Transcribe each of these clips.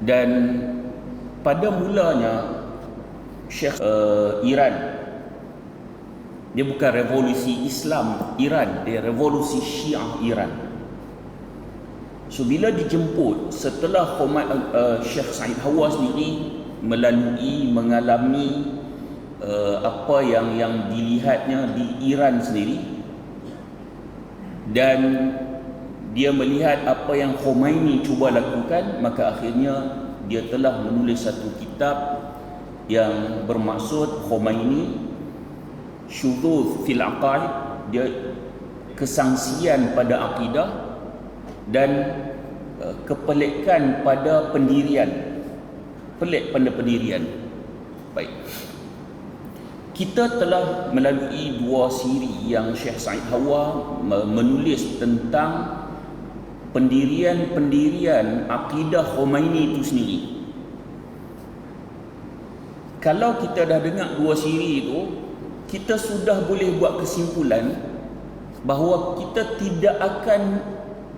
Dan pada mulanya Syekh Iran, dia bukan revolusi Islam Iran, dia revolusi Syiah Iran. So bila dijemput setelah Syekh Said Hawa sendiri mengalami apa yang dilihatnya di Iran sendiri, dan dia melihat apa yang Khomeini cuba lakukan, maka akhirnya dia telah menulis satu kitab yang bermaksud Khomeini syuduz fil aqaid, dia kesangsian pada akidah dan kepelikan pada pendirian, pelik pada pendirian. Baik, kita telah melalui dua siri yang Syekh Said Hawa menulis tentang pendirian akidah Khomeini itu sendiri. Kalau kita dah dengar dua siri itu, kita sudah boleh buat kesimpulan bahawa kita tidak akan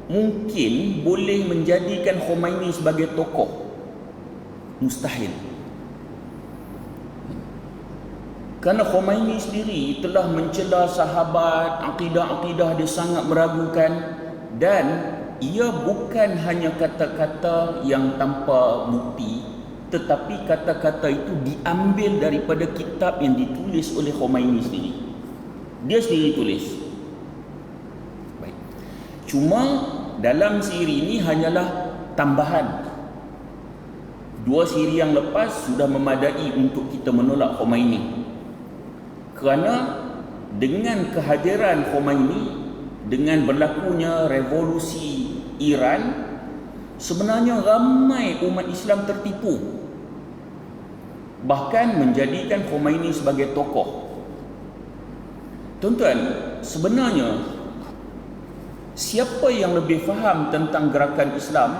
mungkin boleh menjadikan Khomeini sebagai tokoh. Mustahil. Kerana Khomeini sendiri telah mencela sahabat, akidah-akidah dia sangat meragukan, dan ia bukan hanya kata-kata yang tanpa bukti, tetapi kata-kata itu diambil daripada kitab yang ditulis oleh Khomeini sendiri. Dia sendiri tulis. Baik. Cuma dalam siri ini hanyalah tambahan. Dua siri yang lepas sudah memadai untuk kita menolak Khomeini. Kerana dengan kehadiran Khomeini, dengan berlakunya revolusi Iran, sebenarnya ramai umat Islam tertipu, bahkan menjadikan Khomeini sebagai tokoh. Tuan-tuan, sebenarnya siapa yang lebih faham tentang gerakan Islam?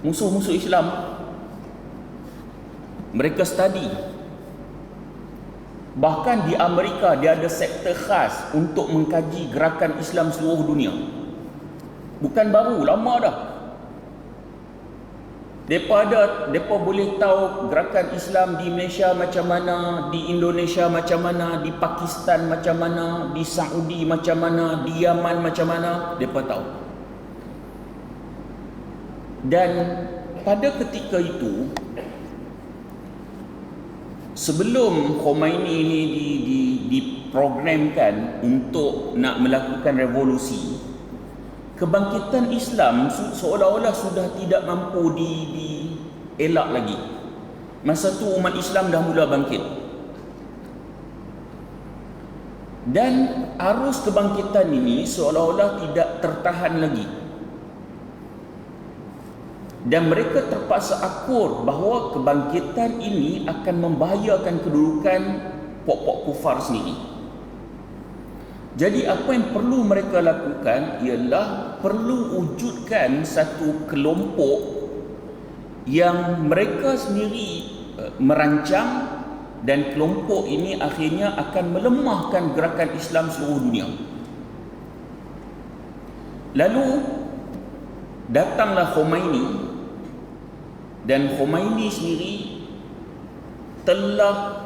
Musuh-musuh Islam. Mereka study. Bahkan di Amerika dia ada sektor khas untuk mengkaji gerakan Islam seluruh dunia. Bukan baru, lama dah. Mereka boleh tahu gerakan Islam di Malaysia macam mana, di Indonesia macam mana, di Pakistan macam mana, di Saudi macam mana, di Yaman macam mana, mereka tahu. Dan pada ketika itu, sebelum Khomeini ini diprogramkan untuk nak melakukan revolusi, kebangkitan Islam seolah-olah sudah tidak mampu dielak lagi. Masa tu umat Islam dah mula bangkit. Dan arus kebangkitan ini seolah-olah tidak tertahan lagi. Dan mereka terpaksa akur bahawa kebangkitan ini akan membahayakan kedudukan pok-pok kufar sendiri. Jadi apa yang perlu mereka lakukan ialah perlu wujudkan satu kelompok yang mereka sendiri merancang, dan kelompok ini akhirnya akan melemahkan gerakan Islam seluruh dunia. Lalu datanglah Khomeini, dan Khomeini sendiri telah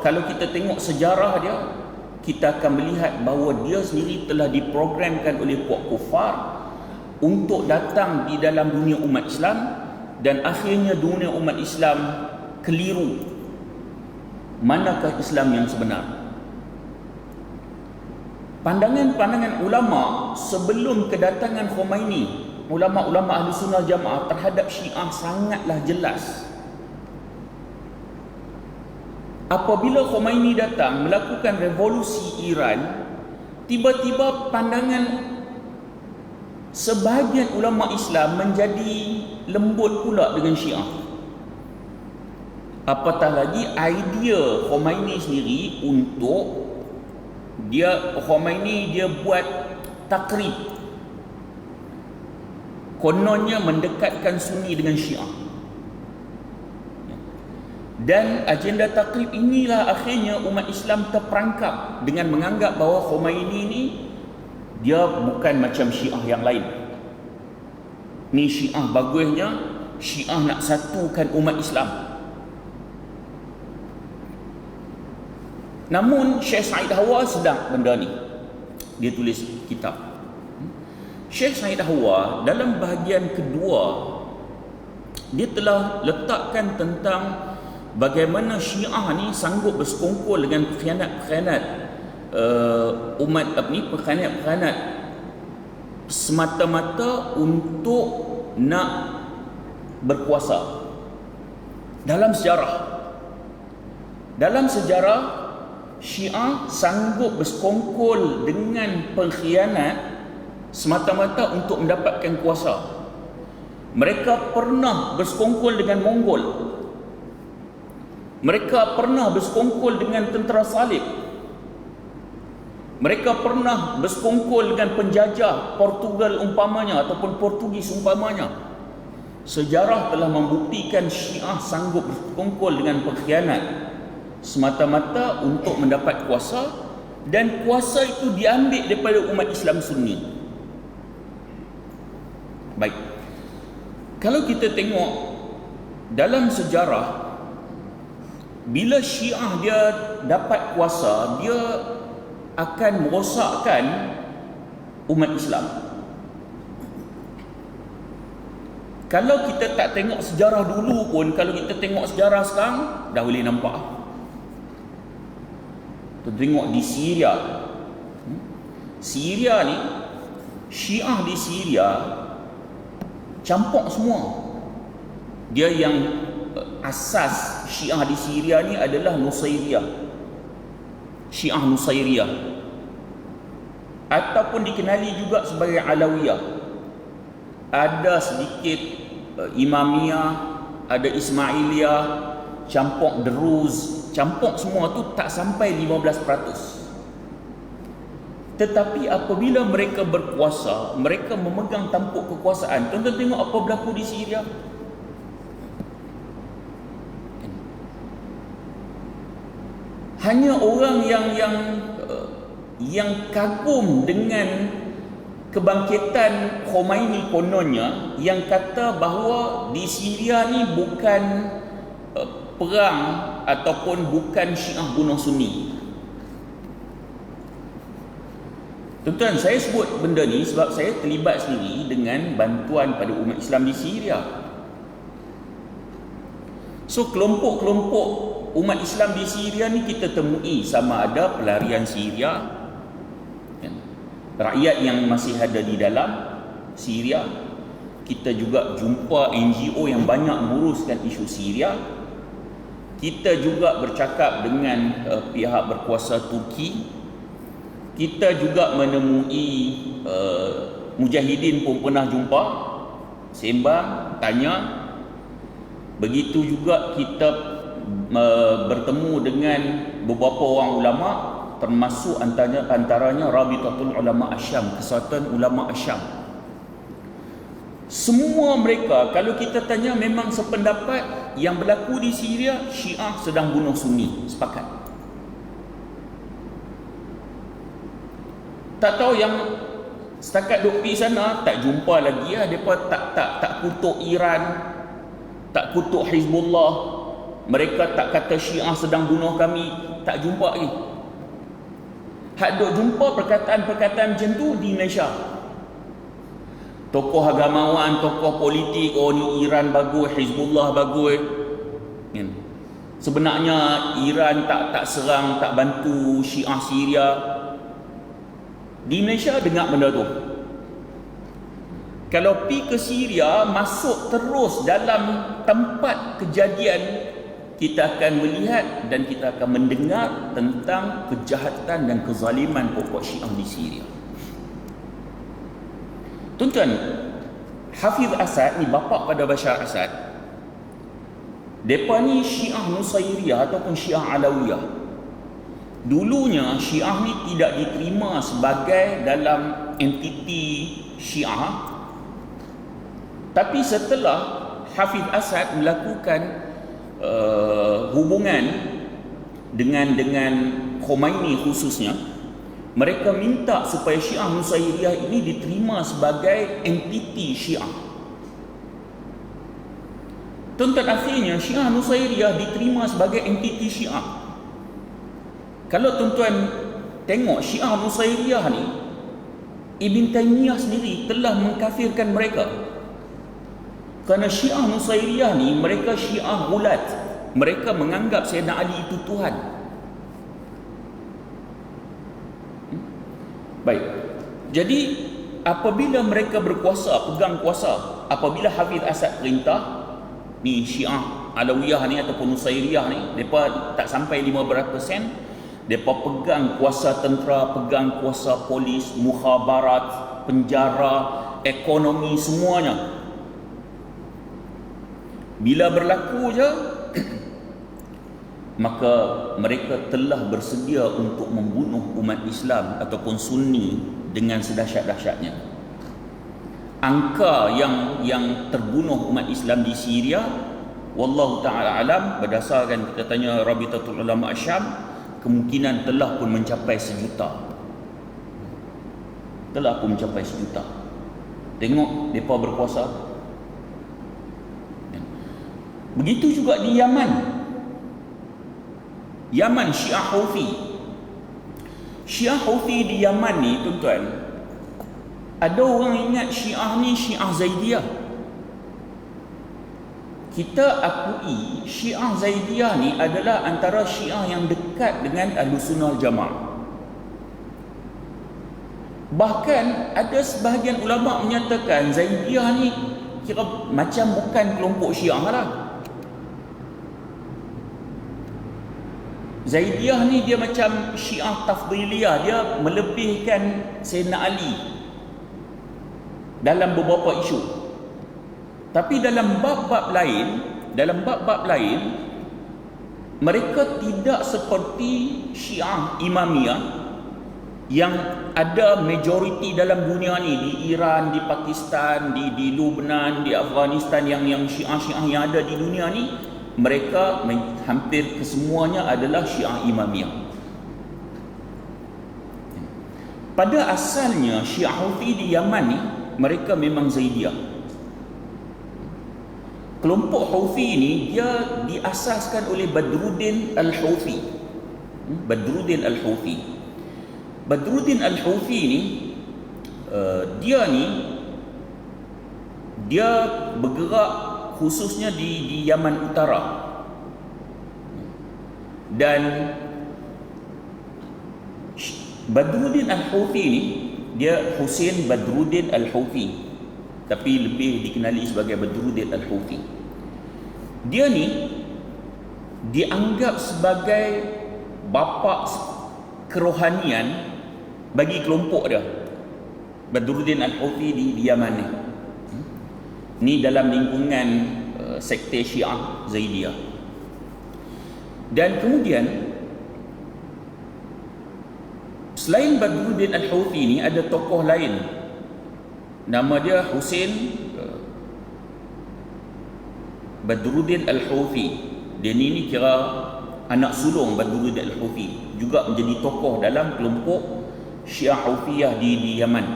kalau kita tengok sejarah dia, kita akan melihat bahawa dia sendiri telah diprogramkan oleh puak kufar untuk datang di dalam dunia umat Islam, dan akhirnya dunia umat Islam keliru manakah Islam yang sebenar. Pandangan-pandangan ulama sebelum kedatangan Khomeini, ulama-ulama ahli sunnah jamaah terhadap Syiah sangatlah jelas. Apabila Khomeini datang melakukan revolusi Iran, tiba-tiba pandangan sebahagian ulama Islam menjadi lembut pula dengan Syiah. Apatah lagi idea Khomeini sendiri untuk Khomeini buat takrib, kononnya mendekatkan Sunni dengan Syiah. Dan agenda takrib inilah akhirnya umat Islam terperangkap dengan menganggap bahawa Khomeini ini dia bukan macam Syiah yang lain. Ni Syiah bagusnya, Syiah nak satukan umat Islam. Namun Syekh Said Hawa sedang benda ni. Dia tulis kitab. Syekh Said Hawa dalam bahagian kedua, dia telah letakkan tentang bagaimana Syiah ni sanggup bersekongkol dengan pengkhianat-pengkhianat umat pengkhianat-pengkhianat semata-mata untuk nak berkuasa. Dalam sejarah Syiah sanggup bersekongkol dengan pengkhianat semata-mata untuk mendapatkan kuasa. Mereka pernah bersekongkol dengan Mongol. Mereka pernah bersekongkol dengan tentera salib. Mereka pernah bersekongkol dengan penjajah Portugal umpamanya ataupun Portugis umpamanya. Sejarah telah membuktikan Syiah sanggup bersekongkol dengan pengkhianat semata-mata untuk mendapat kuasa, dan kuasa itu diambil daripada umat Islam Sunni. Baik. Kalau kita tengok dalam sejarah, bila Syiah dia dapat kuasa, dia akan merosakkan umat Islam. Kalau kita tak tengok sejarah dulu pun, kalau kita tengok sejarah sekarang, dah boleh nampak. Kita tengok di Syria. Syria ni, Syiah di Syria campur semua. Dia yang asas Syiah di Syria ni adalah Nusairiyah, Syiah Nusairiyah, ataupun dikenali juga sebagai Alawiyah. Ada sedikit Imamiyah, ada Ismailiyah, campur Druz, campur semua tu tak sampai 15%. Tetapi apabila mereka berkuasa, mereka memegang tampuk kekuasaan. Tuan-tuan tengok apa berlaku di Syria. Hanya orang yang kagum dengan kebangkitan Khomeini kononnya, yang kata bahawa di Syria ni bukan perang ataupun bukan Syiah bunuh Sunni. Tuan-tuan, saya sebut benda ni sebab saya terlibat sendiri dengan bantuan pada umat Islam di Syria. So kelompok-kelompok umat Islam di Syria ni kita temui, sama ada pelarian Syria, rakyat yang masih ada di dalam Syria. Kita juga jumpa NGO yang banyak menguruskan isu Syria. Kita juga bercakap dengan pihak berkuasa Turki. Kita juga menemui mujahidin pun pernah jumpa, sembang, tanya. Begitu juga kita bertemu dengan beberapa orang ulama, termasuk antaranya Rabitatul Ulama Asyam, Kesatuan Ulama Asyam. Semua mereka, kalau kita tanya, memang sependapat yang berlaku di Syria, Syiah sedang bunuh Sunni, sepakat. Tak tahu yang setakat duk pergi sana, tak jumpa lagi lah. Mereka tak kutuk Iran, tak kutuk Hizbullah. Mereka tak kata Syiah sedang bunuh kami, tak jumpa lagi. Hak duk jumpa perkataan-perkataan macam tu di Malaysia. Tokoh agamawan, tokoh politik, oh ni Iran bagus, Hizbullah bagus. Sebenarnya Iran tak serang, tak bantu Syiah Syria. Di Malaysia dengar benda tu. Kalau pergi ke Syria, masuk terus dalam tempat kejadian, kita akan melihat dan kita akan mendengar tentang kejahatan dan kezaliman pokok Syiah di Syria. Tuan-tuan, Hafiz Asad ni bapa pada Bashar Asad. Depa ni Syiah Nusairiyah ataupun Syiah Alawiyah. Dulunya Syiah ni tidak diterima sebagai dalam entiti Syiah. Tapi setelah Hafiz Asad melakukan hubungan dengan Khomeini khususnya, mereka minta supaya Syiah Nusairiyah ini diterima sebagai entiti Syiah. Tuan-tuan, akhirnya Syiah Nusairiyah diterima sebagai entiti Syiah. Kalau tuan-tuan tengok Syiah Nusairiyah ni, Ibn Taymiyah sendiri telah mengkafirkan mereka. Kerana Syiah Nusairiyah ni, mereka Syiah gulat. Mereka menganggap Sayyidina Ali itu Tuhan. Baik. Jadi apabila mereka berkuasa, pegang kuasa, apabila Hafiz Asad perintah, ni Syiah Alawiyah ni ataupun Nusairiyah ni, mereka tak sampai 15%, mereka pegang kuasa tentera, pegang kuasa polis, mukhabarat, penjara, ekonomi, semuanya. Bila berlaku je, maka mereka telah bersedia untuk membunuh umat Islam ataupun Sunni dengan sedahsyat-dahsyatnya. Angka yang terbunuh umat Islam di Syria, wallahu taala alam, berdasarkan kita tanya Rabitatul Ulama Syam, kemungkinan telah pun mencapai 1 juta. Telah pun mencapai 1 juta. Tengok depa berkuasa. Begitu juga di Yaman. Yaman, Syiah Houthi. Syiah Houthi di Yaman ni, tuan-tuan, ada orang ingat Syiah ni Syiah Zaidiyah. Kita akui Syiah Zaidiyah ni adalah antara Syiah yang dekat dengan Ahlussunnah Jamaah. Bahkan ada sebahagian ulama menyatakan Zaidiyah ni kira macam bukan kelompok Syiah lah. Zaidiyah ni dia macam Syiah Tafdhiliyah, dia melebihkan Sayyidina Ali dalam beberapa isu. Tapi dalam bab-bab lain, mereka tidak seperti Syiah Imamiyah yang ada majoriti dalam dunia ni, di Iran, di Pakistan, di Lebanon, di Afghanistan, yang Syiah-Syiah yang ada di dunia ni, mereka hampir kesemuanya adalah Syiah Imamiyah. Pada asalnya Syiah Houthi di Yaman ni, mereka memang Zaidiyah. Kelompok Houthi ni dia diasaskan oleh Badruddin Al-Houthi. Badruddin Al-Houthi. Badruddin Al-Houthi ni dia bergerak khususnya di Yaman Utara. Dan Badruddin Al-Houthi ni, dia Hussein Badruddin Al-Houthi, tapi lebih dikenali sebagai Badruddin Al-Houthi. Dia ni dianggap sebagai bapa kerohanian bagi kelompok dia, Badruddin Al-Houthi di Yaman ni. Ni dalam lingkungan sekte Syiah Zaidiyah. Dan kemudian selain Badruddin Al-Houthi ni, ada tokoh lain, nama dia Hussein Badruddin Al-Houthi. Dia ni kira anak sulung Badruddin Al-Houthi, juga menjadi tokoh dalam kelompok Syiah Houthiyah di Yaman.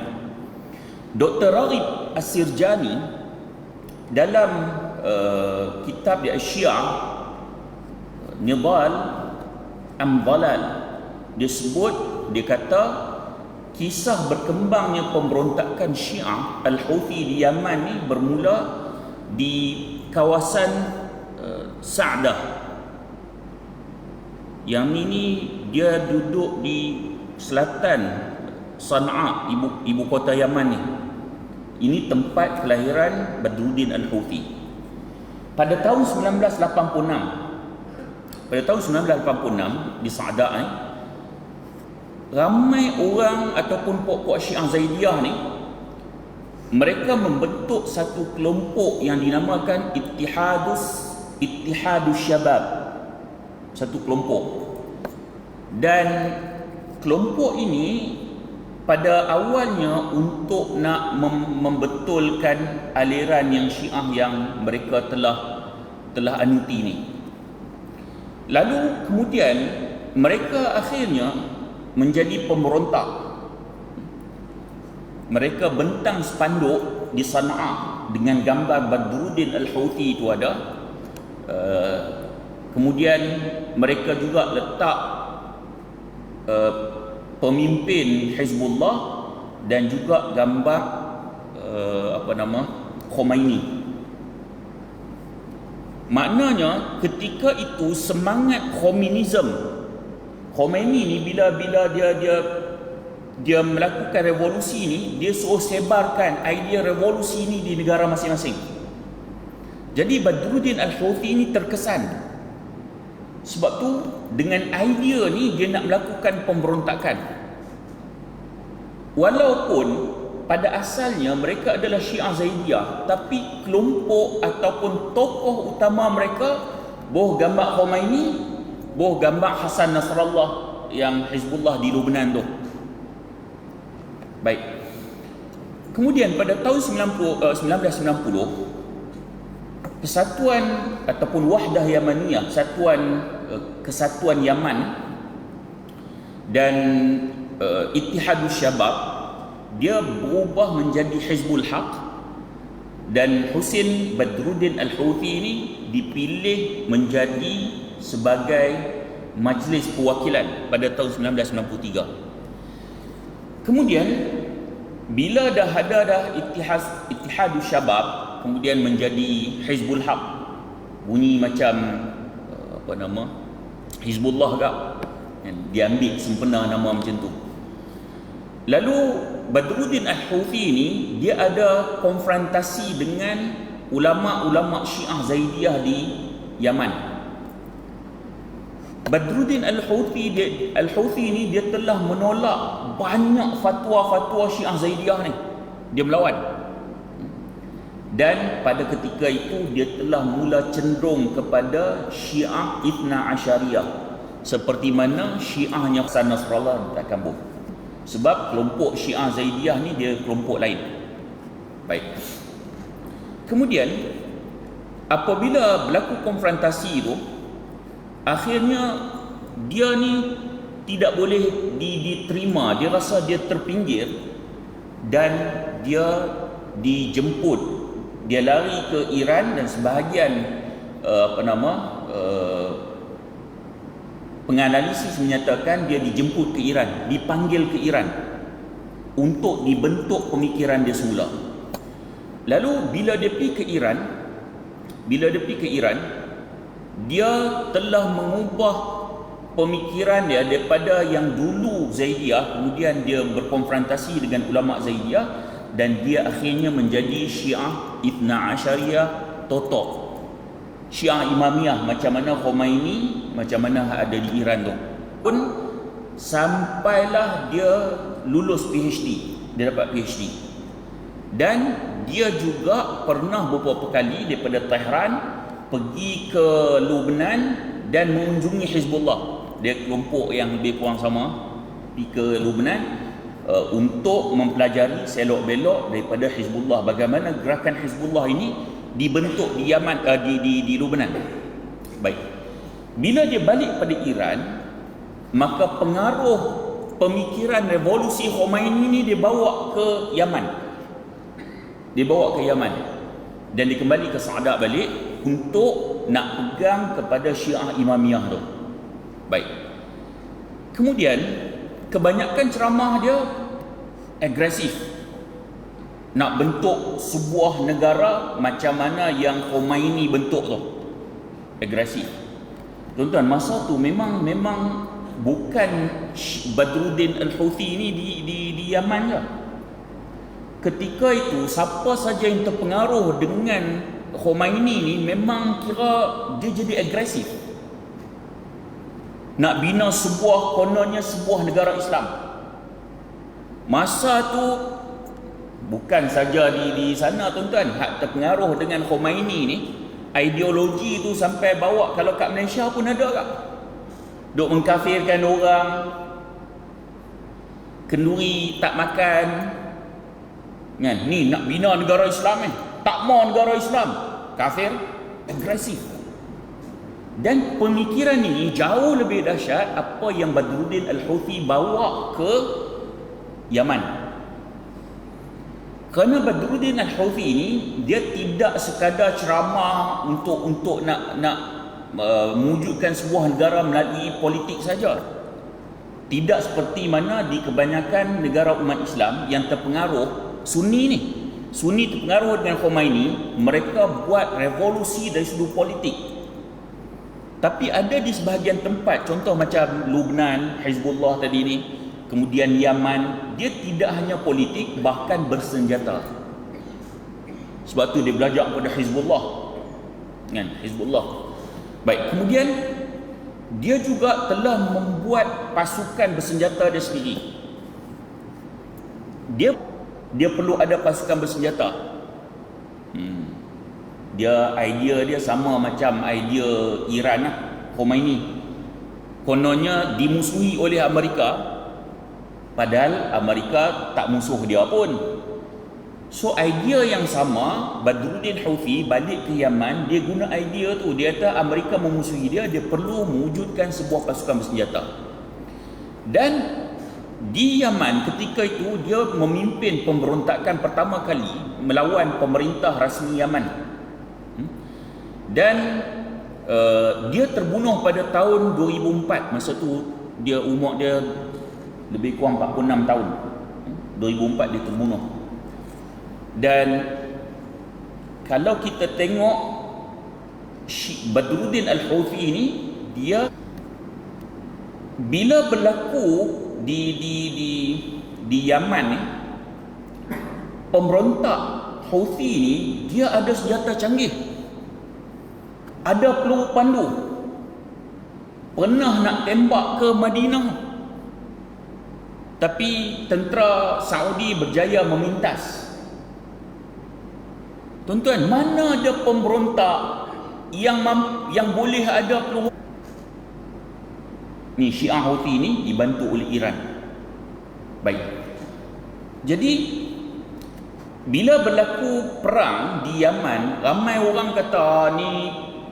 Dr. Raghib As-Sirjani dalam kitab dia Syiah Nidal Am Dhalal, dia sebut, dia kata kisah berkembangnya pemberontakan Syiah Al-Houthi di Yaman ni bermula di kawasan Sa'dah. Yang ini dia duduk di selatan Sana'a, ibu kota Yaman ni. Ini tempat kelahiran Badruddin Al-Houthi. Pada tahun 1986 di Sa'dah ni, ramai orang ataupun pokok Syiah Zaidiyah ni, mereka membentuk satu kelompok yang dinamakan Ittihadus Syabab. Satu kelompok. Dan kelompok ini pada awalnya untuk nak membetulkan aliran yang Syiah yang mereka telah anuti ni. Lalu kemudian mereka akhirnya menjadi pemberontak. Mereka bentang spanduk di Sana'a dengan gambar Badruddin Al-Houthi itu ada, Kemudian mereka juga letak pemimpin Hizbullah dan juga gambar Khomeini. Maknanya ketika itu semangat Khomeini ni bila dia melakukan revolusi ni, dia suruh sebarkan idea revolusi ni di negara masing-masing. Jadi Badruddin Al-Houthi ni terkesan. Sebab tu dengan idea ni dia nak melakukan pemberontakan. Walaupun pada asalnya mereka adalah Syiah Zaidiyah, tapi kelompok ataupun tokoh utama mereka boh gambar Khomeini, boh gambar Hasan Nasrallah yang Hizbullah di Lebanon tu. Baik. Kemudian pada tahun 1990, Persatuan ataupun Wahdah Yamaniyah, kesatuan Yaman dan Ittihadus Syabab, dia berubah menjadi Hizbul Haq, dan Husin Badruddin Al-Houthi ini dipilih menjadi sebagai Majlis Perwakilan pada tahun 1993. Kemudian bila dah ada Ittihadus Syabab, kemudian menjadi Hizbul Haq, bunyi macam Hizbullah gak, dia ambil sempena nama macam tu. Lalu Badruddin Al-Houthi ni dia ada konfrontasi dengan ulama-ulama Syiah Zaidiyah di Yaman. Badruddin Al-Houthi ni dia telah menolak banyak fatwa-fatwa Syiah Zaidiyah ni. Dia melawan. Dan pada ketika itu dia telah mula cenderung kepada Syiah Ithna Asyariyah, seperti mana Syiahnya Hasan Nasrallah tak kambuh. Sebab kelompok Syiah Zaidiyah ni dia kelompok lain. Baik. Kemudian apabila berlaku konfrontasi itu, akhirnya dia ni tidak boleh diterima. Dia rasa dia terpinggir dan dia dijemput. Dia lari ke Iran dan sebahagian penganalisis menyatakan dia dijemput ke Iran, dipanggil ke Iran untuk dibentuk pemikiran dia semula. Lalu bila dia pergi ke Iran, dia telah mengubah pemikiran dia daripada yang dulu Zaidiyah, kemudian dia berkonfrontasi dengan ulama Zaidiyah dan dia akhirnya menjadi Syiah Ithna Asyariyah totok. Syiah Imamiyah macam mana Khomeini, macam mana ada di Iran tu. Pun sampailah dia lulus PhD, dia dapat PhD. Dan dia juga pernah beberapa kali daripada Tehran pergi ke Lebanon dan mengunjungi Hizbullah. Dia kelompok yang lebih kurang sama, pergi ke Lebanon untuk mempelajari selok-belok daripada Hizbullah, bagaimana gerakan Hizbullah ini dibentuk di Yaman, di Lebanon. Baik. Bila dia balik pada Iran, maka pengaruh pemikiran revolusi Khomeini ini dibawa ke Yaman. Dan dia kembali ke Saada balik untuk nak pegang kepada Syiah Imamiyah tu. Baik. Kemudian kebanyakan ceramah dia agresif, nak bentuk sebuah negara macam mana yang Khomeini bentuk tu, agresif. Tuan-tuan, masa tu memang bukan Badruddin Al-Houthi ni di Yaman je. Ketika itu siapa saja yang terpengaruh dengan Khomeini ni memang kira dia jadi agresif, nak bina kononnya sebuah negara Islam. Masa tu bukan saja di sana tuan-tuan, hak terpengaruh dengan Khomeini ni, ideologi tu sampai bawa kalau kat Malaysia pun ada tak? Duk mengkafirkan orang, kenduri tak makan. Kan? Ni nak bina negara Islam ni, tak mau negara Islam, kafir, agresif. Dan pemikiran ini jauh lebih dahsyat apa yang Badruddin Al-Houthi bawa ke Yaman. Kerana Badruddin Al-Houthi ini dia tidak sekadar ceramah untuk nak mewujudkan sebuah negara melalui politik saja. Tidak seperti mana di kebanyakan negara umat Islam yang terpengaruh Sunni ni. Sunni terpengaruh dengan Khomeini, mereka buat revolusi dari sudut politik. Tapi ada di sebahagian tempat, contoh macam Lubnan, Hizbullah tadi ni, kemudian Yaman, dia tidak hanya politik, bahkan bersenjata. Sebab tu dia belajar kepada Hizbullah, kan? Hizbullah. Baik, kemudian dia juga telah membuat pasukan bersenjata dia sendiri. Dia perlu ada pasukan bersenjata. Idea dia sama macam idea Iran lah, Khomeini. Kononnya dimusuhi oleh Amerika, padahal Amerika tak musuh dia pun. So idea yang sama, Badruddin Houthi balik ke Yaman, dia guna idea tu. Dia kata Amerika memusuhi dia, dia perlu mewujudkan sebuah pasukan bersenjata. Dan di Yaman ketika itu dia memimpin pemberontakan pertama kali melawan pemerintah rasmi Yaman. Dan dia terbunuh pada tahun 2004. Masa tu dia umur dia lebih kurang 46 tahun. 2004 dia terbunuh. Dan kalau kita tengok Badruddin Al-Houthi ini, dia bila berlaku di Yaman ni, pemberontak Houthi ni dia ada senjata canggih, ada peluru pandu, pernah nak tembak ke Madinah, tapi tentera Saudi berjaya memintas. Tuan-tuan, mana ada pemberontak yang boleh ada peluru? Ni Syiah Houthi ni dibantu oleh Iran. Baik. Jadi bila berlaku perang di Yaman, ramai orang kata ni,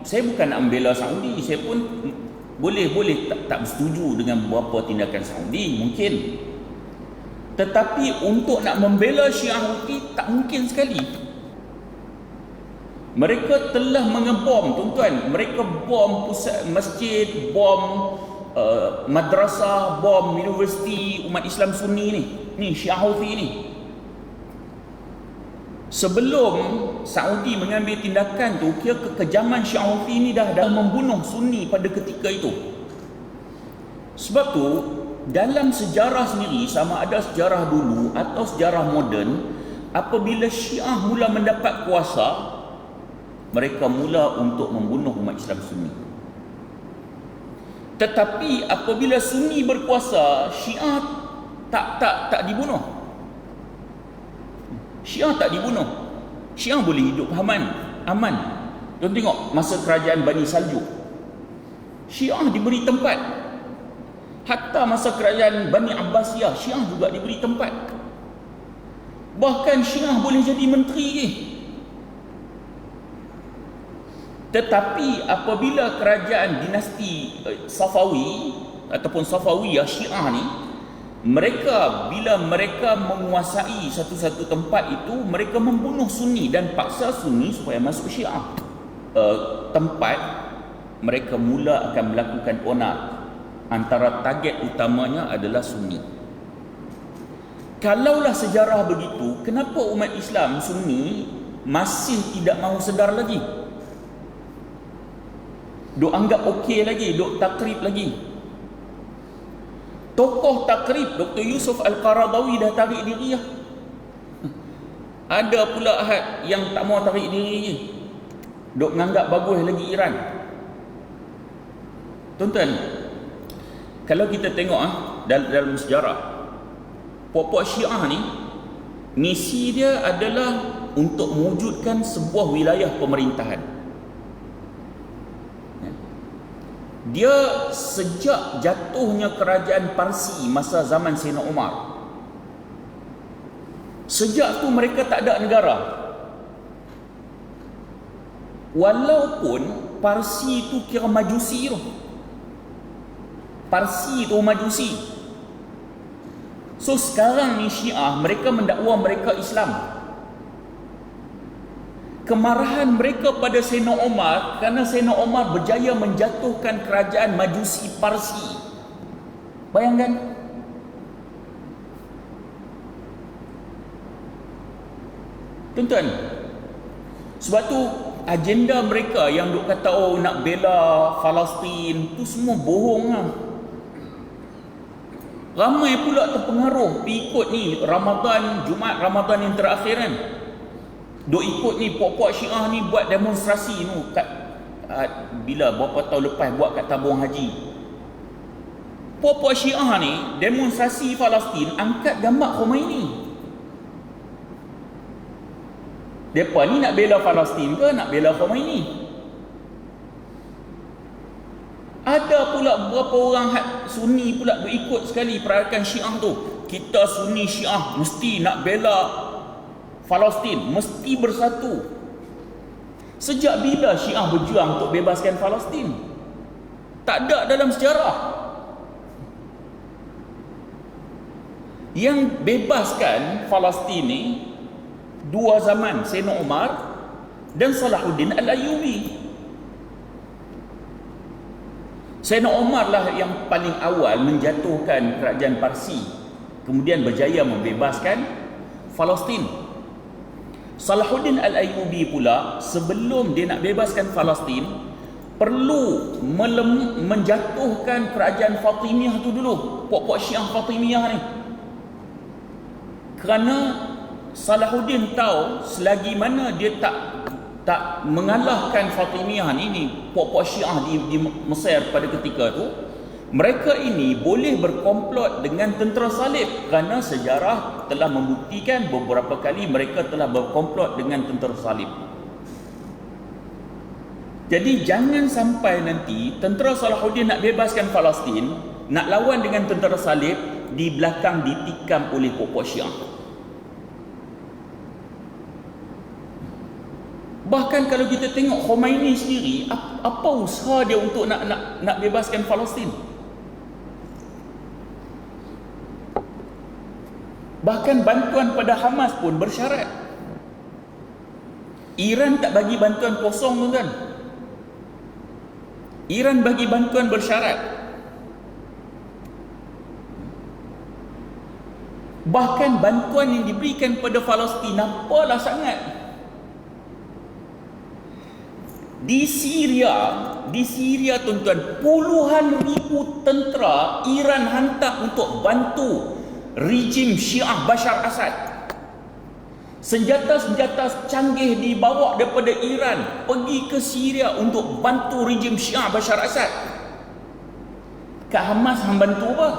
saya bukan nak membela Saudi, saya pun boleh tak bersetuju dengan beberapa tindakan Saudi mungkin. Tetapi untuk nak membela Syiah Houthi tak mungkin sekali. Mereka telah mengebom, tuan-tuan. Mereka bom pusat masjid, bom madrasah, bom universiti umat Islam Sunni ni. Ni Syiah Houthi ni. Sebelum Saudi mengambil tindakan tu, kira kekejaman Syiah Houthi ni dah membunuh Sunni pada ketika itu. Sebab tu dalam sejarah sendiri, sama ada sejarah dulu atau sejarah moden, apabila Syiah mula mendapat kuasa, mereka mula untuk membunuh umat Islam Sunni. Tetapi apabila Sunni berkuasa, Syiah tak dibunuh. Syiah tak dibunuh. Syiah boleh hidup aman. Tuan tengok masa kerajaan Bani Saljuk, Syiah diberi tempat. Hatta masa kerajaan Bani Abbasiyah, Syiah juga diberi tempat. Bahkan Syiah boleh jadi menteri ke. Tetapi apabila kerajaan dinasti Safawi ataupun Safawiyah Syiah ni, bila mereka menguasai satu-satu tempat itu, mereka membunuh Sunni dan paksa Sunni supaya masuk Syiah. Tempat mereka mula akan melakukan onar. Antara target utamanya adalah Sunni. Kalaulah sejarah begitu, kenapa umat Islam Sunni masih tidak mahu sedar lagi? Duk anggap okey lagi, duk takrib lagi. Tokoh takrib Dr. Yusuf Al-Qaradawi dah tarik diri lah. Ada pula ahad yang tak mau tarik diri lagi, duk menganggap bagus lagi Iran. Tuan-tuan, kalau kita tengok dalam sejarah, puak-puak Syiah ni, misi dia adalah untuk mewujudkan sebuah wilayah pemerintahan. Dia sejak jatuhnya kerajaan Parsi masa zaman Sayyidina Umar, sejak tu mereka tak ada negara. Walaupun Parsi tu kira Majusi tu. Parsi tu Majusi. So sekarang ni Syiah, mereka mendakwa mereka Islam. kemarahan mereka pada Sayyidina Umar kerana Sayyidina Umar berjaya menjatuhkan kerajaan Majusi Parsi. Bayangkan. Tuan-tuan, sebab tu agenda mereka yang duk kata nak bela Palestin tu semua bohong lah. Ramai pula terpengaruh ikut ni Jumaat Ramadan yang terakhir kan. Duk ikut ni puak-puak Syiah ni buat demonstrasi tu kat berapa tahun lepas buat kat tabung haji. Puak-puak Syiah ni demonstrasi Palestin angkat gambar Khomeini. Depa ni nak bela Palestin ke nak bela Khomeini? Ada pula beberapa orang Sunni pula berikut sekali perarakan Syiah tu. Kita Sunni Syiah mesti nak bela Palestin, mesti bersatu. Sejak bila Syiah berjuang untuk bebaskan Palestin? Tak ada dalam sejarah. Yang bebaskan Palestin ni dua zaman, Sayyidina Umar dan Salahuddin Al-Ayyubi. Sayyidina Umar lah yang paling awal menjatuhkan kerajaan Parsi, kemudian berjaya membebaskan Palestin. Salahuddin Al-Ayyubi pula sebelum dia nak bebaskan Palestin perlu menjatuhkan kerajaan Fatimiyah tu dulu, puak-puak Syiah Fatimiyah ni. Kerana Salahuddin tahu selagi mana dia tak mengalahkan Fatimiyah ni puak-puak Syiah di Mesir pada ketika tu, mereka ini boleh berkomplot dengan tentera salib, kerana sejarah telah membuktikan beberapa kali mereka telah berkomplot dengan tentera salib. Jadi jangan sampai nanti tentera Salahuddin nak bebaskan Palestin, nak lawan dengan tentera salib, di belakang ditikam oleh puak-puak Syiah. Bahkan kalau kita tengok Khomeini sendiri, apa usaha dia untuk nak bebaskan Palestin? Bahkan bantuan pada Hamas pun bersyarat. Iran tak bagi bantuan kosong, tuan-tuan. Iran bagi bantuan bersyarat. Bahkan bantuan yang diberikan pada Palestin apalah sangat. Di Syria tuan-tuan, puluhan ribu tentera Iran hantar untuk bantu rejim Syiah Bashar Assad. Senjata-senjata canggih dibawa daripada Iran pergi ke Syria untuk bantu rejim Syiah Bashar Assad. Kat Hamas hang bantu apa?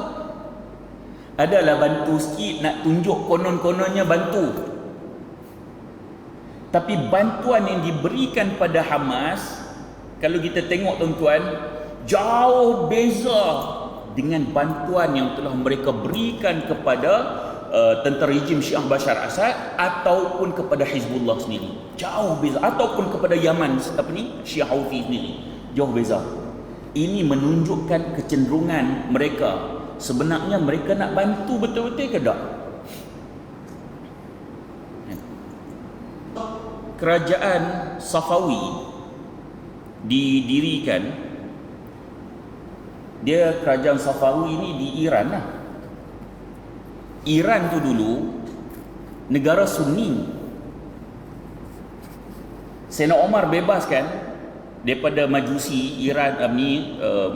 Adalah bantu sikit, nak tunjuk konon-kononnya bantu. Tapi bantuan yang diberikan pada Hamas, kalau kita tengok tuan-tuan, jauh beza dengan bantuan yang telah mereka berikan kepada tentera rejim Syiah Bashar Assad ataupun kepada Hizbullah sendiri. Jauh beza. Ataupun kepada Yaman, Syiah Houthi sendiri. Jauh beza. Ini menunjukkan kecenderungan mereka. Sebenarnya mereka nak bantu betul-betul ke tak? Kerajaan Safawi didirikan, dia kerajaan Safawi ni di Iran lah. Iran tu dulu negara Sunni. Sayyidina Umar bebaskan daripada Majusi Iran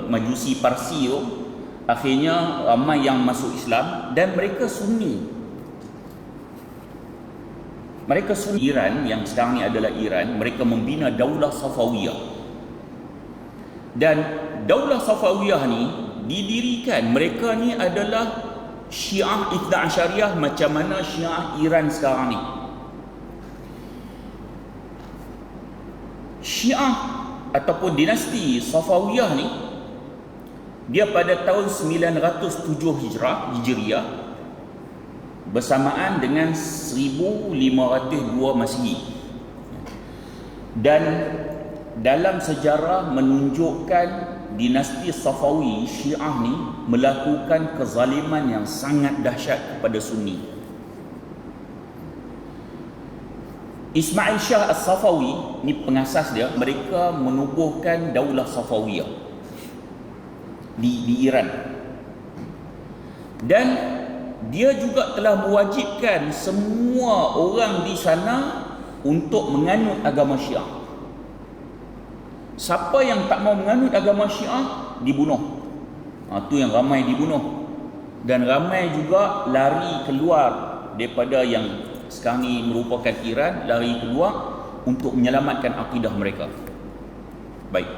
Majusi Parsi tu. Akhirnya ramai yang masuk Islam dan mereka Sunni. Mereka Sunni Iran yang sekarang ni adalah Iran, mereka membina Daulah Safawiyah. Dan Daulah Safawiyah ni didirikan, mereka ni adalah Syiah Ithna Asyariyah macam mana Syiah Iran sekarang ni. Syiah ataupun dinasti Safawiyah ni, dia pada tahun 907 Hijriah bersamaan dengan 1502 Masihi. Dan dalam sejarah menunjukkan dinasti Safawi Syiah ni melakukan kezaliman yang sangat dahsyat kepada Sunni. Ismail Shah As-Safawi ni pengasas dia, mereka menubuhkan Daulah Safawiyah di Iran. Dan dia juga telah mewajibkan semua orang di sana untuk menganut agama Syiah. Siapa yang tak mau menganut agama Syiah dibunuh. Tu yang ramai dibunuh. Dan ramai juga lari keluar daripada yang sekarang ni merupakan Iran, lari keluar untuk menyelamatkan akidah mereka. Baik.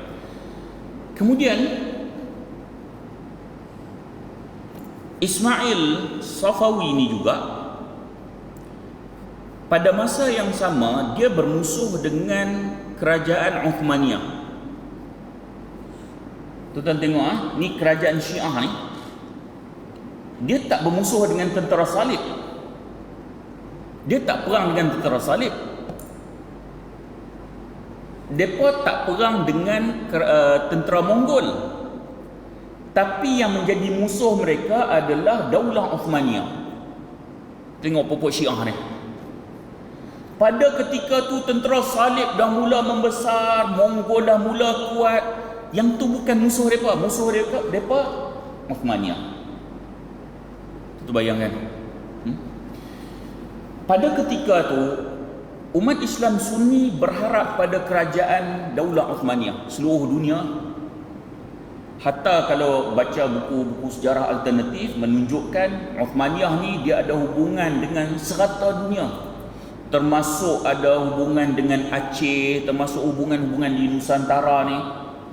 Kemudian Ismail Safawi ni juga pada masa yang sama dia bermusuh dengan kerajaan Uthmaniyah. Tuan-tuan tengok ni kerajaan Syiah ni, dia tak bermusuh dengan tentera salib. Dia tak perang dengan tentera salib. Mereka tak perang dengan tentera Mongol. Tapi yang menjadi musuh mereka adalah Daulah Uthmaniyah. Tengok pokok Syiah ni. Pada ketika tu tentera salib dah mula membesar, Mongol dah mula kuat. Yang tu bukan musuh mereka. Musuh mereka Uthmaniyah. Tu bayangkan. Pada ketika tu umat Islam Sunni berharap pada kerajaan Daulah Uthmaniyah seluruh dunia. Hatta kalau baca buku-buku sejarah alternatif menunjukkan Uthmaniyah ni dia ada hubungan dengan serata dunia, termasuk ada hubungan dengan Aceh, termasuk hubungan-hubungan di Nusantara ni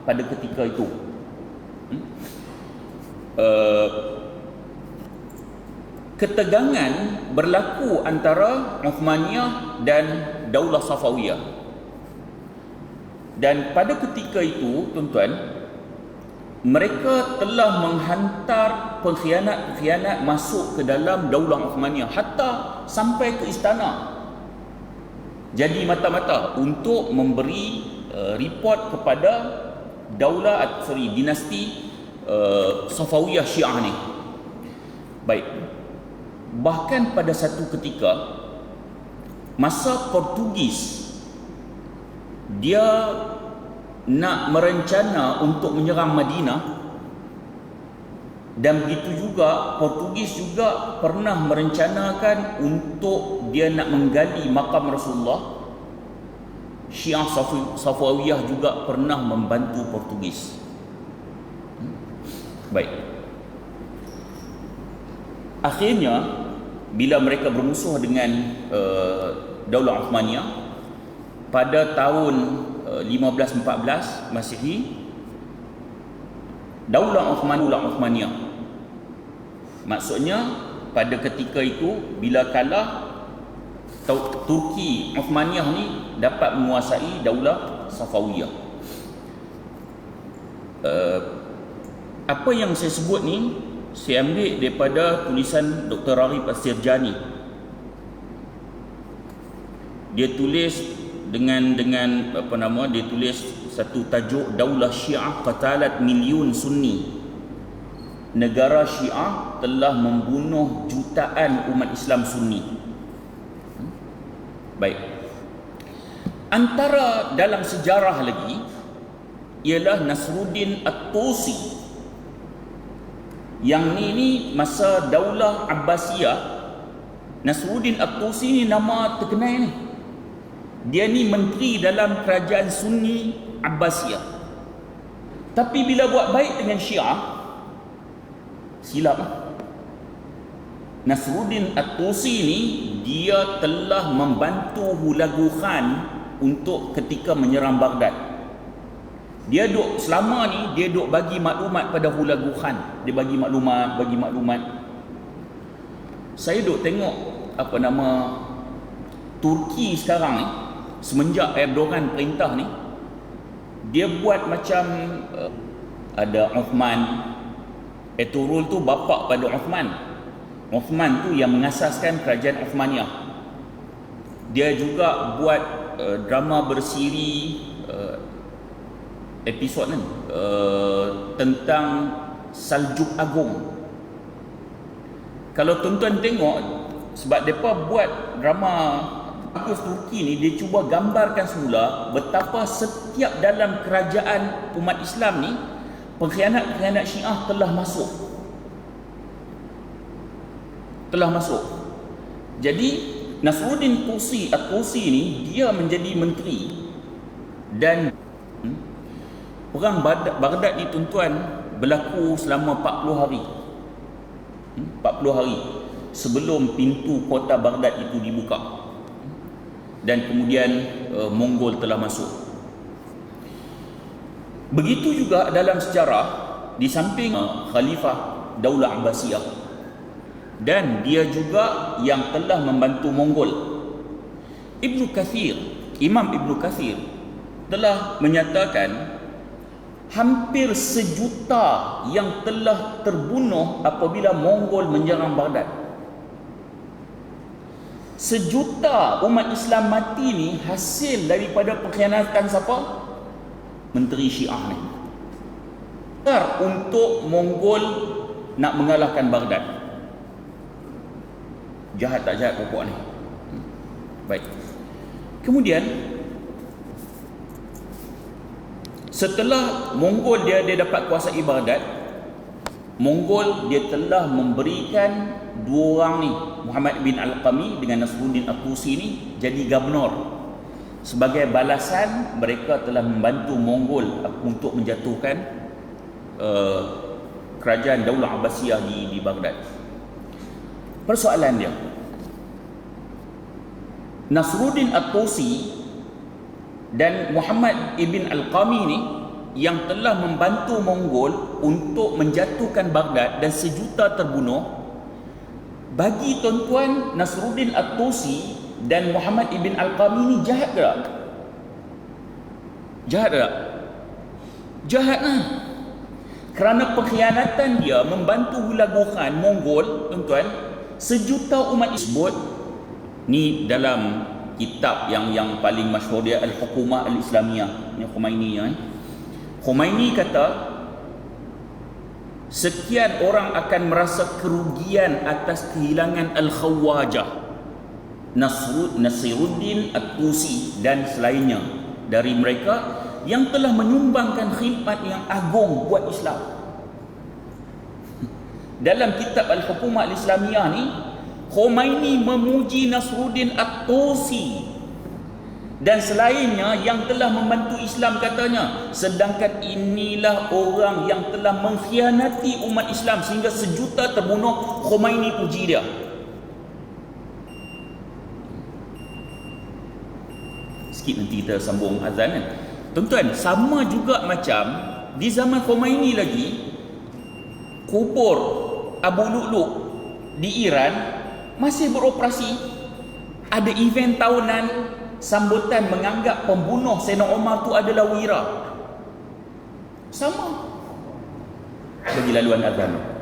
pada ketika itu. Ketegangan berlaku antara Uthmaniyah dan Daulah Safawiyah. Dan pada ketika itu, tuan-tuan, mereka telah menghantar pengkhianat-pengkhianat masuk ke dalam Daulah Uthmaniyah, hatta sampai ke istana. Jadi mata-mata untuk memberi report kepada dinasti Safawiyah Syiah ni. Baik. Bahkan pada satu ketika masa Portugis dia nak merencana untuk menyerang Madinah, dan begitu juga Portugis juga pernah merencanakan untuk dia nak menggali makam Rasulullah. Syiah Safawiyah juga pernah membantu Portugis. Baik. Akhirnya bila mereka bermusuh dengan Daulah Uthmaniyah pada tahun 1514 Masihi, Daulah Uthmaniyah, maksudnya pada ketika itu bila kalah, Turki Uthmaniyah ni dapat menguasai Daulah Safawiyah. Apa yang saya sebut ni saya ambil daripada tulisan Dr. Raghib As-Sirjani. Dia tulis dia tulis satu tajuk Daulah Syiah qatalat milyun Sunni. Negara Syiah telah membunuh jutaan umat Islam Sunni. Baik. Antara dalam sejarah lagi ialah Nasruddin At-Tusi. Yang ni masa Daulah Abbasiyah. Nasruddin At-Tusi ni nama terkenal ni. Dia ni menteri dalam kerajaan Sunni Abbasiyah. Tapi bila buat baik dengan Syiah, silap. Nasruddin At-Tusi ni dia telah membantu Hulagu Khan untuk ketika menyerang Baghdad. Dia selama ni dia bagi maklumat pada Hulagu Khan. Dia bagi maklumat. Saya tengok Turki sekarang ni, semenjak Erdogan perintah ni, dia buat macam ada Uthman. Ertugrul tu bapa pada Uthman. Uthman tu yang mengasaskan kerajaan Uthmaniyah. Dia juga buat drama bersiri episod ni tentang Saljuk Agung. Kalau tuan-tuan tengok, sebab mereka buat drama Bagus Turki ni dia cuba gambarkan semula betapa setiap dalam kerajaan umat Islam ni pengkhianat-pengkhianat Syiah telah masuk. Jadi Nasruddin Tusi ni dia menjadi menteri, dan perang Baghdad ni tuan-tuan berlaku selama 40 hari. 40 hari sebelum pintu kota Baghdad itu dibuka, dan kemudian Mongol telah masuk. Begitu juga dalam sejarah, di samping Khalifah Daulah Abbasiyah, dan dia juga yang telah membantu Mongol. Imam Ibnu Kathir telah menyatakan hampir 1 juta yang telah terbunuh apabila Mongol menyerang Baghdad. 1 juta umat Islam mati ni hasil daripada pengkhianatan siapa? Menteri Syiah ni. Untuk Mongol nak mengalahkan Baghdad. Jahat tak jahat pokok ni? Baik. Kemudian setelah Mongol dia dapat kuasai Baghdad, Mongol dia telah memberikan 2 orang ni, Muhammad bin Al-Qami dengan Nasruddin At-Tusi ni, jadi gubernur. Sebagai balasan mereka telah membantu Mongol untuk menjatuhkan kerajaan Daulah Abbasiyah di Baghdad. Persoalan dia, Nasruddin At-Tusi dan Muhammad ibn Al-Qami ni yang telah membantu Mongol untuk menjatuhkan Baghdad dan 1 juta terbunuh, bagi tuan-tuan Nasruddin At-Tusi dan Muhammad ibn Al-Qami ni jahat ke tak? Jahat tak? Jahat lah. Kerana pengkhianatan dia membantu hulaguhan Mongol, tuan-tuan, 1 juta umat disebut ni dalam kitab yang paling masyhur dia, Al-Hukumah Al-Islamiyah, yang Khomeini kan. Khomeini kata sekian orang akan merasa kerugian atas kehilangan Al-Khawajah, Nasruddin At-Tusi dan selainnya dari mereka yang telah menyumbangkan khidmat yang agung buat Islam. Dalam kitab Al-Hukumah Al-Islamiyah ni, Khomeini memuji Nasruddin At-Tusi dan selainnya yang telah membantu Islam, katanya, sedangkan inilah orang yang telah mengkhianati umat Islam sehingga 1 juta terbunuh. Khomeini puji dia. Sikit nanti kita sambung azan kan. Tuan-tuan, sama juga macam di zaman Khomeini lagi, kubur Abu Lu'lu' di Iran masih beroperasi. Ada event tahunan sambutan menganggap pembunuh Sayyidina Omar tu adalah wira. Sama. Bagi laluan azan.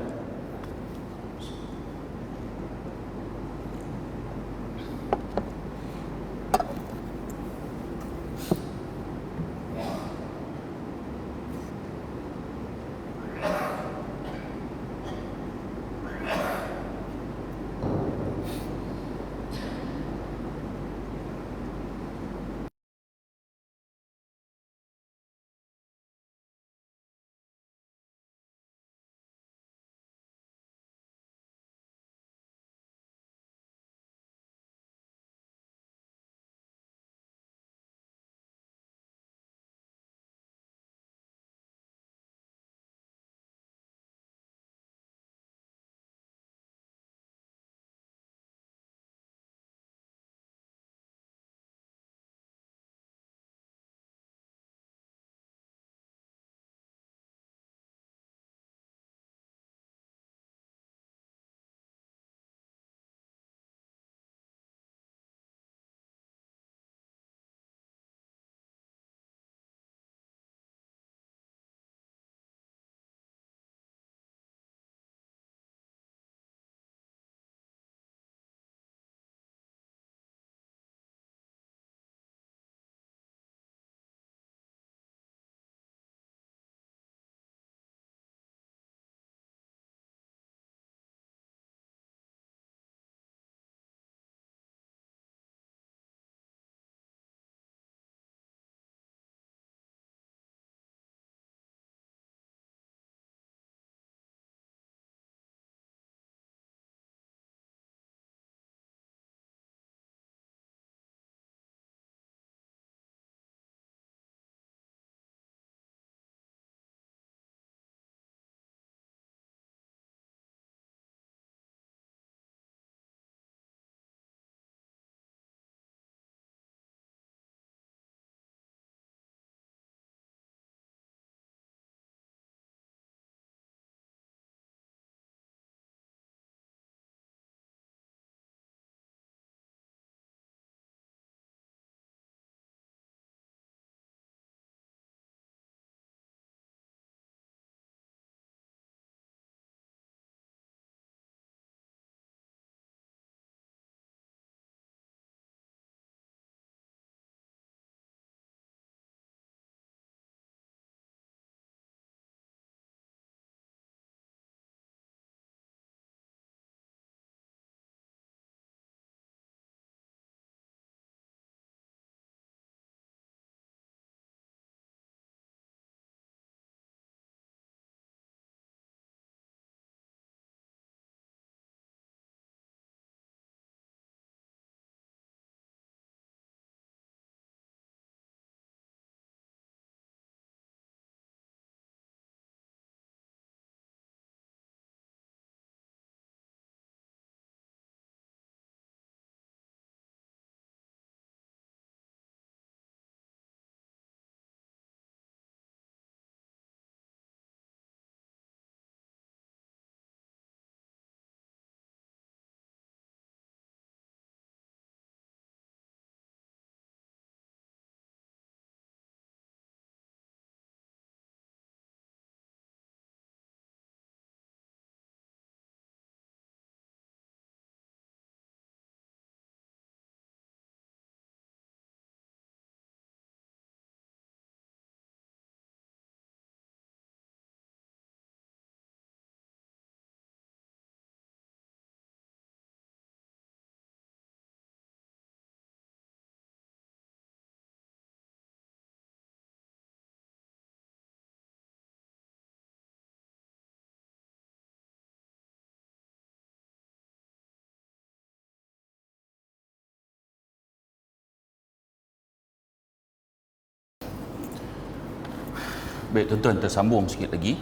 Baik tuan-tuan, tersambung sikit lagi.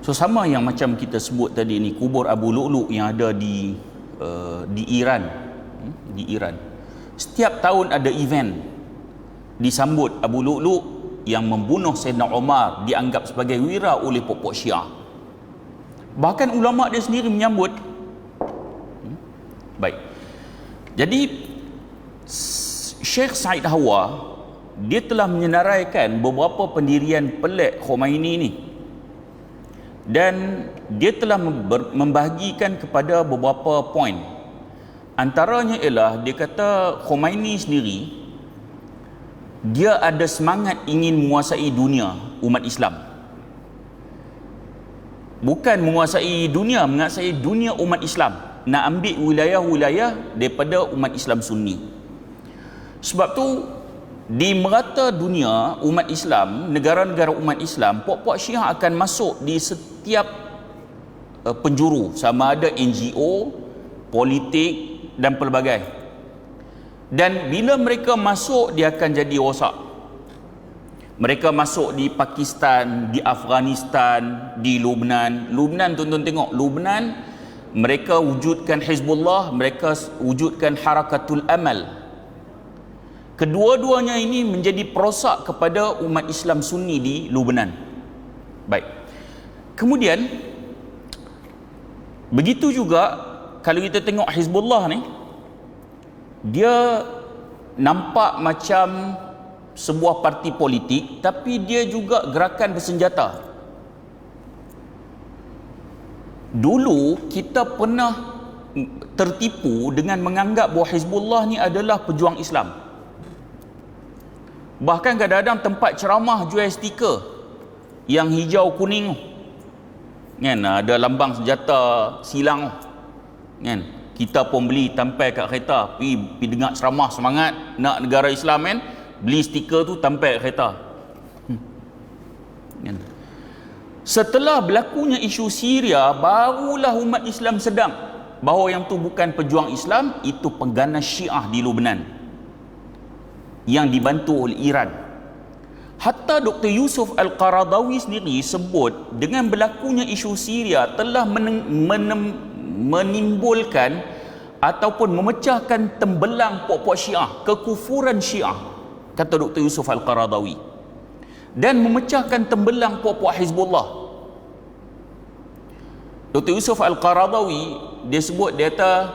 So sama yang macam kita sebut tadi ni, kubur Abu Lu'lu' yang ada di Iran. Di Iran. Setiap tahun ada event disambut Abu Lu'lu' yang membunuh Sayyidina Umar, dianggap sebagai wira oleh pokok Syiah. Bahkan ulama dia sendiri menyambut. Baik. Jadi Syekh Said Hawa dia telah menyenaraikan beberapa pendirian pelik Khomeini ni, dan dia telah membahagikan kepada beberapa poin. Antaranya ialah dia kata Khomeini sendiri dia ada semangat ingin menguasai dunia umat Islam. Bukan menguasai dunia, menguasai dunia umat Islam. Nak ambil wilayah-wilayah daripada umat Islam Sunni. Sebab tu di merata dunia umat Islam, negara-negara umat Islam, puak-puak Syiah akan masuk di setiap penjuru, sama ada NGO, politik dan pelbagai. Dan bila mereka masuk, dia akan jadi rosak. Mereka masuk di Pakistan, di Afghanistan, di Lubnan. Lubnan, tuan-tuan tengok, Lubnan mereka wujudkan Hizbullah, mereka wujudkan Harakatul Amal. Kedua-duanya ini menjadi perosak kepada umat Islam Sunni di Lubnan. Baik. Kemudian begitu juga kalau kita tengok Hizbullah ni, dia nampak macam sebuah parti politik, tapi dia juga gerakan bersenjata. Dulu kita pernah tertipu dengan menganggap bahawa Hizbullah ni adalah pejuang Islam. Bahkan kadang-kadang tempat ceramah jual stiker yang hijau kuning kan, ada lambang senjata silang kan. Kita pun beli tampal kat kereta, pergi dengar ceramah semangat nak negara Islam kan, beli stiker tu tampal kat kereta. Kan. Setelah berlakunya isu Syria, barulah umat Islam sedang bahawa yang tu bukan pejuang Islam, itu pengganas Syiah di Lubnan yang dibantu oleh Iran. Hatta Dr. Yusuf Al-Qaradawi sendiri sebut dengan berlakunya isu Syria telah menimbulkan ataupun memecahkan tembelang puak-puak Syiah, kekufuran Syiah, kata Dr. Yusuf Al-Qaradawi, dan memecahkan tembelang puak-puak Hizbullah. Dr. Yusuf Al-Qaradawi dia sebut, dia kata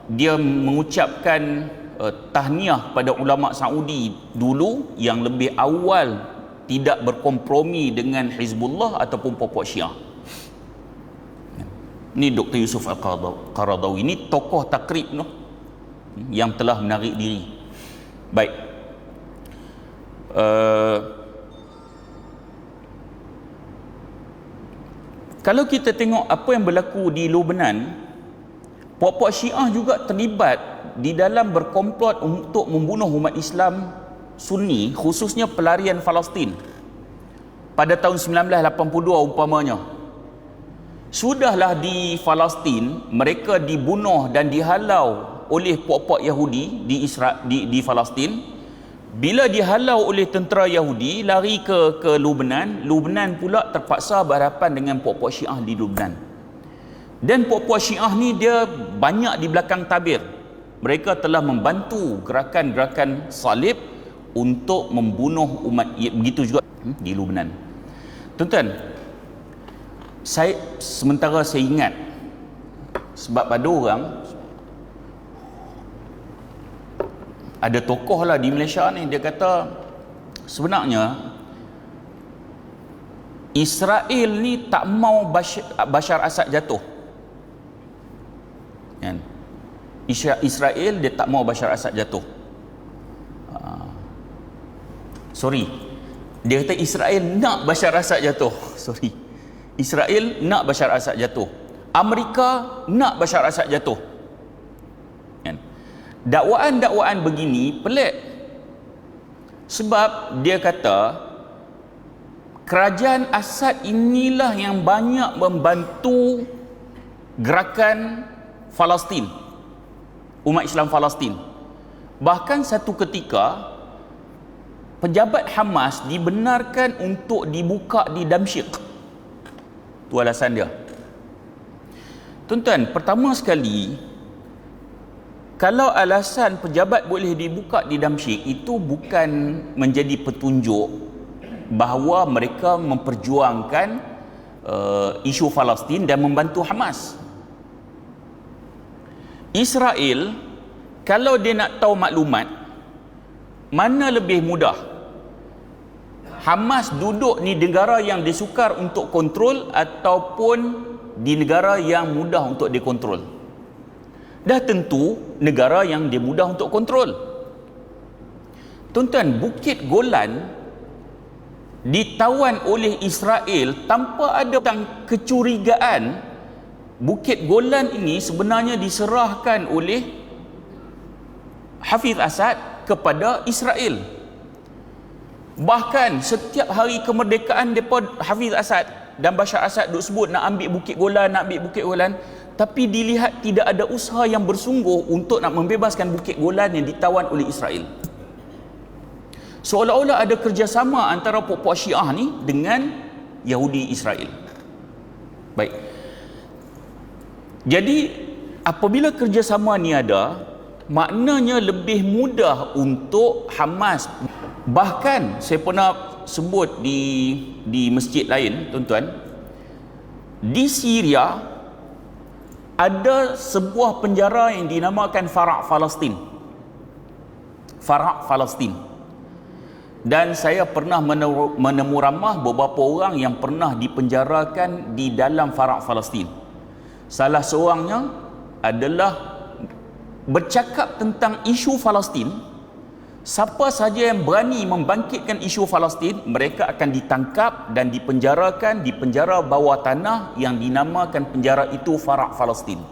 dia mengucapkan tahniah pada ulama Saudi dulu yang lebih awal tidak berkompromi dengan Hizbullah ataupun puak-puak Syiah. Ni Dr. Yusuf Al-Qaradawi, ni tokoh takrib noh yang telah menarik diri. Baik. Kalau kita tengok apa yang berlaku di Lubnan, puak-puak Syiah juga terlibat di dalam berkomplot untuk membunuh umat Islam Sunni, khususnya pelarian Palestin pada tahun 1982 umpamanya. Sudahlah di Palestin mereka dibunuh dan dihalau oleh puak-puak Yahudi di Palestin. Bila dihalau oleh tentera Yahudi, lari ke Lubnan. Lubnan pula terpaksa berhadapan dengan puak-puak Syiah di Lubnan. Dan puak-puak Syiah ni dia banyak di belakang tabir. Mereka telah membantu gerakan-gerakan salib untuk membunuh umat. Begitu juga di Lubnan. Tuan-tuan, sementara saya ingat, sebab ada orang, ada tokoh lah di Malaysia ni, dia kata sebenarnya Israel ni tak mau Bashar Assad jatuh kan? Israel dia tak mau Bashar Assad jatuh. Dia kata Israel nak Bashar Assad jatuh. Israel nak Bashar Assad jatuh. Amerika nak Bashar Assad jatuh. Kan? Dakwaan-dakwaan begini pelik. Sebab dia kata kerajaan Assad inilah yang banyak membantu gerakan Palestin, umat Islam Palestin. Bahkan satu ketika pejabat Hamas dibenarkan untuk dibuka di Damsyik. Itu alasan dia. Tuan-tuan, pertama sekali, kalau alasan pejabat boleh dibuka di Damsyik, itu bukan menjadi petunjuk bahawa mereka memperjuangkan isu Palestin dan membantu Hamas. Israel, kalau dia nak tahu maklumat, mana lebih mudah? Hamas duduk di negara yang disukar untuk kontrol ataupun di negara yang mudah untuk dikontrol? Dah tentu negara yang dia mudah untuk kontrol. Tuan-tuan, Bukit Golan ditawan oleh Israel tanpa ada kecurigaan. Bukit Golan ini sebenarnya diserahkan oleh Hafiz Asad kepada Israel. Bahkan setiap hari kemerdekaan depa Hafiz Asad dan Bashar Asad duk sebut nak ambil Bukit Golan, nak ambil Bukit Golan, tapi dilihat tidak ada usaha yang bersungguh untuk nak membebaskan Bukit Golan yang ditawan oleh Israel. Seolah-olah ada kerjasama antara puak-puak Syiah ni dengan Yahudi Israel. Baik. Jadi apabila kerjasama ni ada, maknanya lebih mudah untuk Hamas. Bahkan saya pernah sebut di masjid lain, tuan-tuan, di Syria ada sebuah penjara yang dinamakan Farak Palestin. Farak Palestin. Dan saya pernah menemu ramah beberapa orang yang pernah dipenjarakan di dalam Farak Palestin. Salah seorangnya adalah bercakap tentang isu Palestin. Siapa saja yang berani membangkitkan isu Palestin, mereka akan ditangkap dan dipenjarakan di penjara bawah tanah yang dinamakan penjara itu Farak Palestin.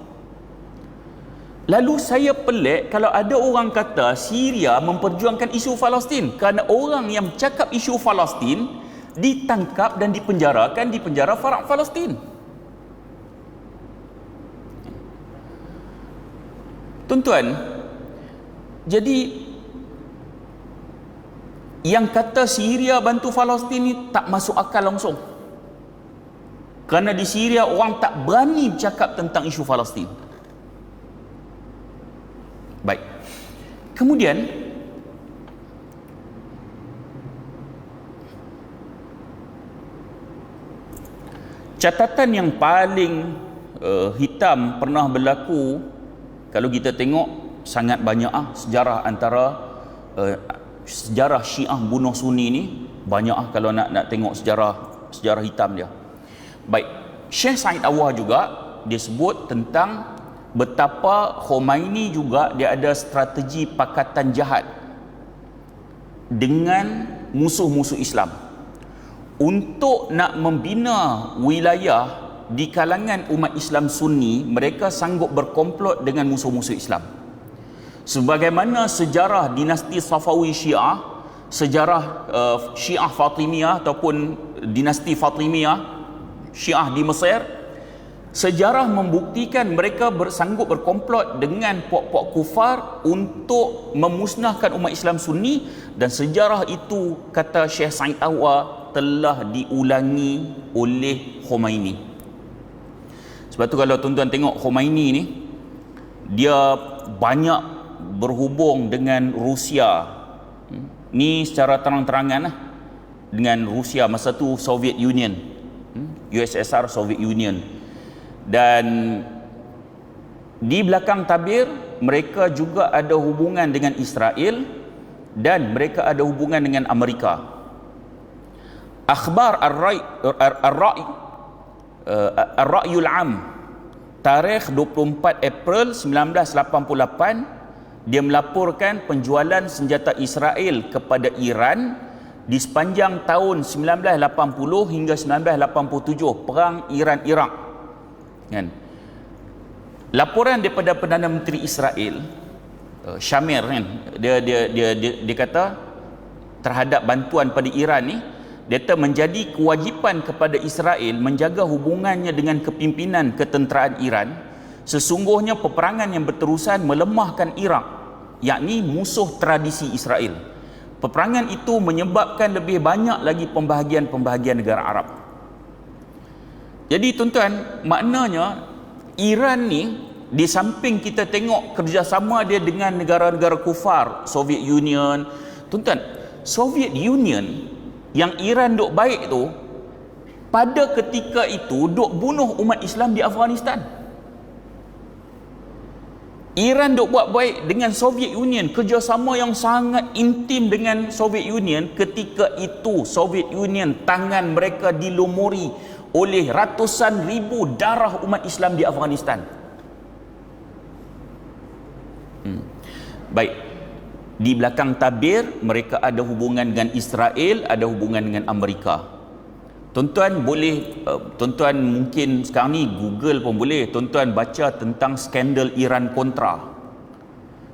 Lalu saya pelik kalau ada orang kata Syria memperjuangkan isu Palestin, kerana orang yang cakap isu Palestin ditangkap dan dipenjarakan di penjara Farak Palestin. Tuan-tuan, jadi yang kata Syria bantu Palestin ni tak masuk akal langsung. Kerana di Syria orang tak berani bercakap tentang isu Palestin. Baik. Kemudian catatan yang paling hitam pernah berlaku, kalau kita tengok sangat banyak sejarah antara sejarah Syiah bunuh Sunni ni banyak kalau nak tengok sejarah hitam dia. Baik, Syekh Said Awwah juga dia sebut tentang betapa Khomeini juga dia ada strategi pakatan jahat dengan musuh-musuh Islam untuk nak membina wilayah di kalangan umat Islam Sunni. Mereka sanggup berkomplot dengan musuh-musuh Islam. Sebagaimana sejarah dinasti Safawi Syiah, sejarah Syiah Fatimiyah ataupun dinasti Fatimiyah Syiah di Mesir, sejarah membuktikan mereka sanggup berkomplot dengan puak-puak kufar untuk memusnahkan umat Islam Sunni, dan sejarah itu kata Syekh Said Awwah telah diulangi oleh Khomeini. Sebab tu kalau tuan-tuan tengok Khomeini ni, dia banyak berhubung dengan Rusia. Ni secara terang-terangan lah, dengan Rusia masa tu Soviet Union, USSR Soviet Union. Dan di belakang tabir mereka juga ada hubungan dengan Israel dan mereka ada hubungan dengan Amerika. Akhbar Ar-Ra'yul Am tarikh 24 April 1988, dia melaporkan penjualan senjata Israel kepada Iran di sepanjang tahun 1980 hingga 1987, perang Iran-Iraq. Kan? Laporan daripada Perdana Menteri Israel Shamir, kan, dia kata terhadap bantuan pada Iran ni, dia kata menjadi kewajipan kepada Israel menjaga hubungannya dengan kepimpinan ketenteraan Iran. Sesungguhnya peperangan yang berterusan melemahkan Iraq yakni musuh tradisi Israel. Peperangan itu menyebabkan lebih banyak lagi pembahagian-pembahagian negara Arab. Jadi tuan-tuan, maknanya Iran ni, di samping kita tengok kerjasama dia dengan negara-negara kufar, Soviet Union, tuan-tuan, Soviet Union yang Iran duk baik tu, pada ketika itu duk bunuh umat Islam di Afghanistan. Iran duk buat baik dengan Soviet Union, kerjasama yang sangat intim dengan Soviet Union. Ketika itu Soviet Union, tangan mereka dilumuri oleh ratusan ribu darah umat Islam di Afghanistan. Baik, di belakang tabir mereka ada hubungan dengan Israel, ada hubungan dengan Amerika. Tuan-tuan boleh, tuan-tuan mungkin sekarang ni Google pun boleh, tuan-tuan baca tentang skandal Iran Contra.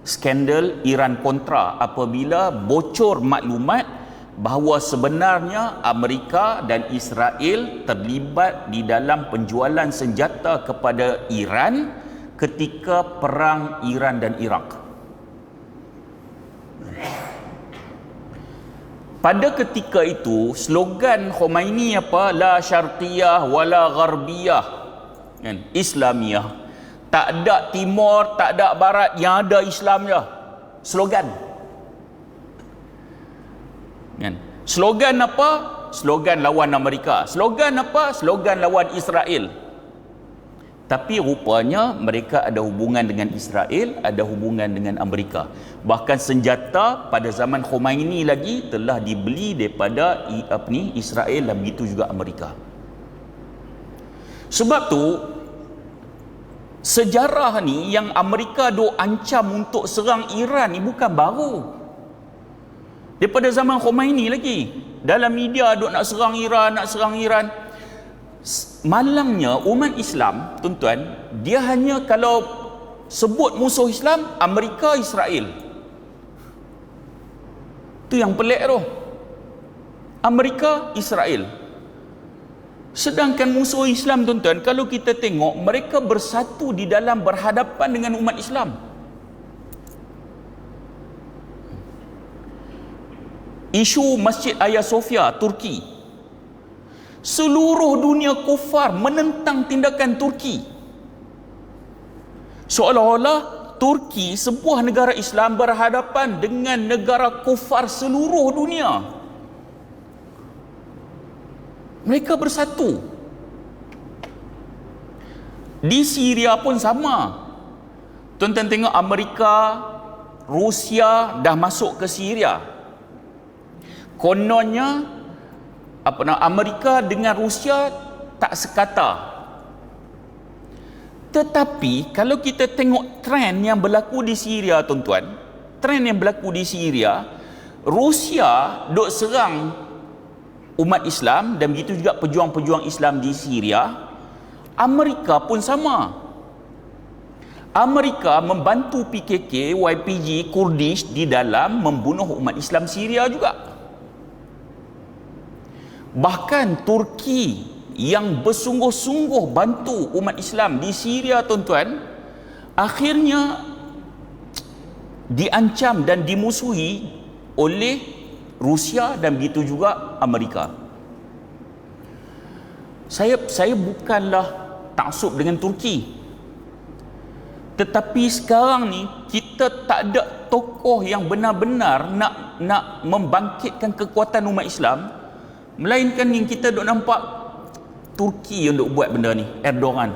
Skandal Iran Contra, apabila bocor maklumat bahawa sebenarnya Amerika dan Israel terlibat di dalam penjualan senjata kepada Iran ketika perang Iran dan Iraq. Pada ketika itu slogan Khomeini apa? La syarqiyah wala gharbiyah, kan? Islamiyah. Tak ada timur, tak ada barat, yang ada Islam je. Slogan. Kan? Slogan apa? Slogan lawan Amerika. Slogan apa? Slogan lawan Israel. Tapi rupanya mereka ada hubungan dengan Israel, ada hubungan dengan Amerika. Bahkan senjata pada zaman Khomeini lagi telah dibeli daripada Israel dan begitu juga Amerika. Sebab tu sejarah ni yang Amerika duk ancam untuk serang Iran ni bukan baru. Daripada zaman Khomeini lagi. Dalam media duk nak serang Iran, nak serang Iran. Malangnya umat Islam, tuan-tuan, dia hanya kalau sebut musuh Islam, Amerika, Israel. Itu yang pelik tu. Amerika, Israel. Sedangkan musuh Islam, tuan-tuan, kalau kita tengok, mereka bersatu di dalam berhadapan dengan umat Islam. Isu Masjid Hagia Sophia, Turki. Seluruh dunia kufar menentang tindakan Turki. Seolah-olah Turki, sebuah negara Islam, berhadapan dengan negara kufar seluruh dunia. Mereka bersatu. Di Syria pun sama. Tuan-tuan tengok Amerika, Rusia dah masuk ke Syria. Kononnya Amerika dengan Rusia tak sekata. Tetapi kalau kita tengok trend yang berlaku di Syria, tuan-tuan, trend yang berlaku di Syria, Rusia duk serang umat Islam dan begitu juga pejuang-pejuang Islam di Syria. Amerika pun sama. Amerika membantu PKK, YPG, Kurdish di dalam membunuh umat Islam Syria juga. Bahkan Turki yang bersungguh-sungguh bantu umat Islam di Syria, tuan-tuan, akhirnya diancam dan dimusuhi oleh Rusia dan begitu juga Amerika. Saya bukanlah taksub dengan Turki, tetapi sekarang ni kita tak ada tokoh yang benar-benar nak membangkitkan kekuatan umat Islam, melainkan yang kita duk nampak Turki yang duk buat benda ni, Erdogan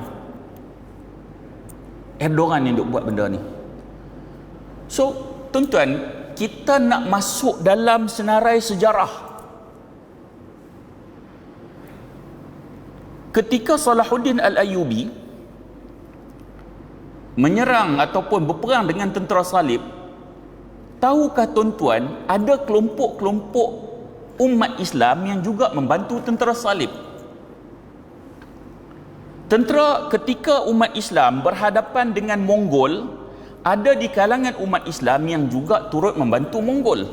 yang duk buat benda ni. So tuan-tuan, kita nak masuk dalam senarai sejarah. Ketika Salahuddin Al-Ayyubi menyerang ataupun berperang dengan tentera salib, tahukah tuan-tuan ada kelompok-kelompok umat Islam yang juga membantu tentera salib? Ketika umat Islam berhadapan dengan Mongol, ada di kalangan umat Islam yang juga turut membantu Mongol.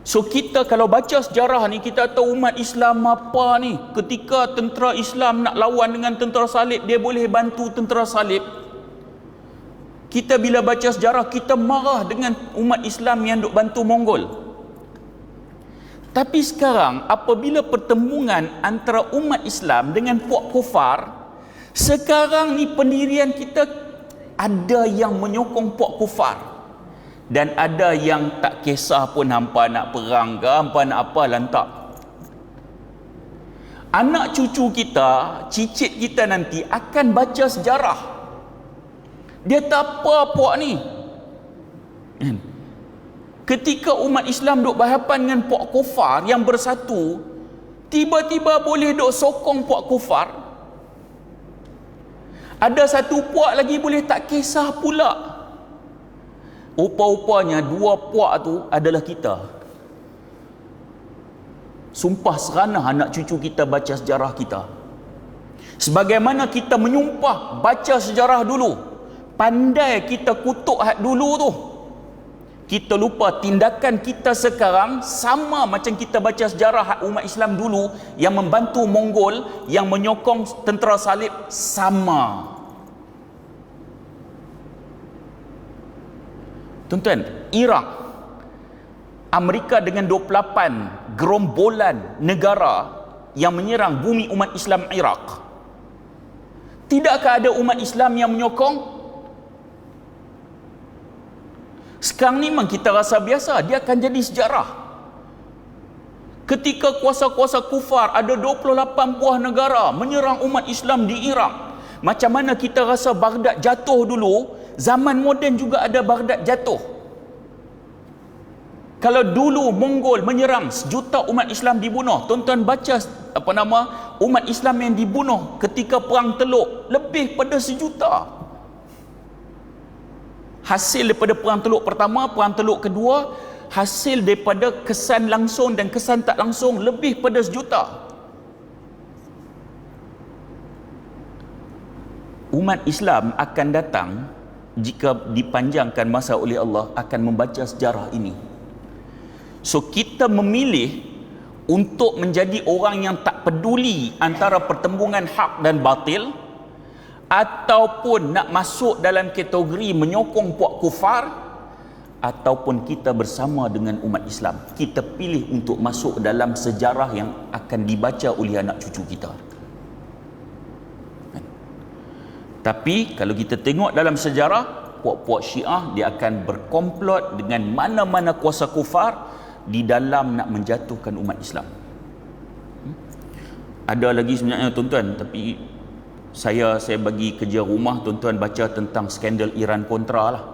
So kita kalau baca sejarah ni, kita tahu umat Islam apa ni. Ketika tentera Islam nak lawan dengan tentera salib, dia boleh bantu tentera salib. Kita bila baca sejarah, kita marah dengan umat Islam yang duk bantu Mongol. Tapi sekarang apabila pertembungan antara umat Islam dengan puak kufar, sekarang ni pendirian kita ada yang menyokong puak kufar dan ada yang tak kisah pun hampa nak perang ke, hampa nak apa, lantak. Anak cucu kita, cicit kita nanti akan baca sejarah. Dia tak apa puak ni. Ketika umat Islam duk berhadapan dengan puak kufar yang bersatu, tiba-tiba boleh duk sokong puak kufar. Ada satu puak lagi boleh tak kisah pula. Rupa-rupanya dua puak tu adalah kita. Sumpah seranah anak cucu kita baca sejarah kita. Sebagaimana kita menyumpah baca sejarah dulu, pandai kita kutuk hak dulu tu, kita lupa tindakan kita sekarang sama macam kita baca sejarah hak umat Islam dulu yang membantu Mongol, yang menyokong tentera salib, sama. Tuan-tuan, Iraq, Amerika dengan 28 gerombolan negara yang menyerang bumi umat Islam Iraq. Tidakkah ada umat Islam yang menyokong? Sekarang ni memang kita rasa biasa, dia akan jadi sejarah. Ketika kuasa-kuasa kufar ada 28 buah negara menyerang umat Islam di Iraq, macam mana kita rasa Baghdad jatuh dulu, zaman moden juga ada Baghdad jatuh. Kalau dulu Mongol menyerang, 1 juta umat Islam dibunuh. Tuan-tuan baca umat Islam yang dibunuh ketika perang Teluk, lebih pada 1 juta. Hasil daripada perang Teluk pertama, perang Teluk kedua, hasil daripada kesan langsung dan kesan tak langsung lebih pada 1 juta. Umat Islam akan datang, jika dipanjangkan masa oleh Allah, akan membaca sejarah ini. So kita memilih untuk menjadi orang yang tak peduli antara pertembungan hak dan batil, ataupun nak masuk dalam kategori menyokong puak kufar, ataupun kita bersama dengan umat Islam. Kita pilih untuk masuk dalam sejarah yang akan dibaca oleh anak cucu kita. Tapi kalau kita tengok dalam sejarah, puak-puak Syiah dia akan berkomplot dengan mana-mana kuasa kufar di dalam nak menjatuhkan umat Islam. Ada lagi sebenarnya tuan-tuan, tapi saya bagi kerja rumah, tuan-tuan baca tentang skandal Iran Contra lah.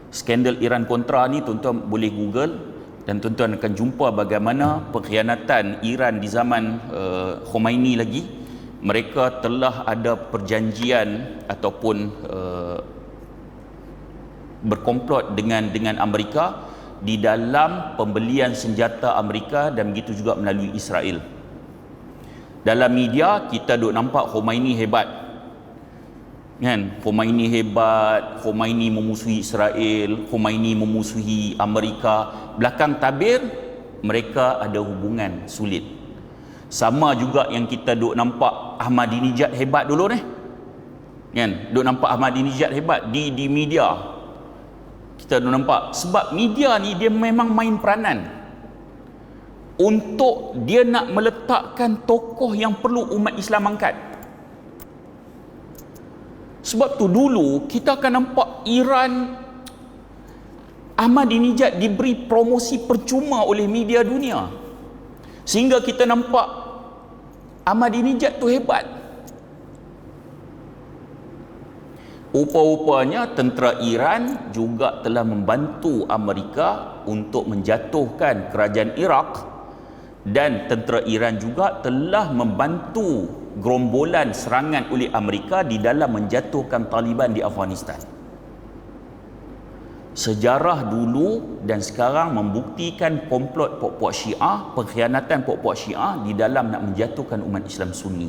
Skandal Iran Contra ni tuan-tuan boleh Google dan tuan-tuan akan jumpa bagaimana pengkhianatan Iran di zaman Khomeini lagi. Mereka telah ada perjanjian ataupun berkomplot dengan Amerika di dalam pembelian senjata Amerika dan begitu juga melalui Israel. Dalam media kita duk nampak Khomeini hebat, kan? Khomeini hebat, Khomeini memusuhi Israel, Khomeini memusuhi Amerika. Belakang tabir mereka ada hubungan sulit. Sama juga yang kita duk nampak Ahmadinejad hebat dulu ni, kan? Duk nampak Ahmadinejad hebat di media. Kita duk nampak sebab media ni dia memang main peranan untuk dia nak meletakkan tokoh yang perlu umat Islam angkat. Sebab tu dulu kita akan nampak Iran, Ahmadinejad diberi promosi percuma oleh media dunia, sehingga kita nampak Ahmadinejad tu hebat. Rupa-rupanya tentera Iran juga telah membantu Amerika untuk menjatuhkan kerajaan Iraq, dan tentera Iran juga telah membantu gerombolan serangan oleh Amerika di dalam menjatuhkan Taliban di Afghanistan. Sejarah dulu dan sekarang membuktikan komplot puak-puak Syiah, pengkhianatan puak-puak Syiah di dalam nak menjatuhkan umat Islam Sunni.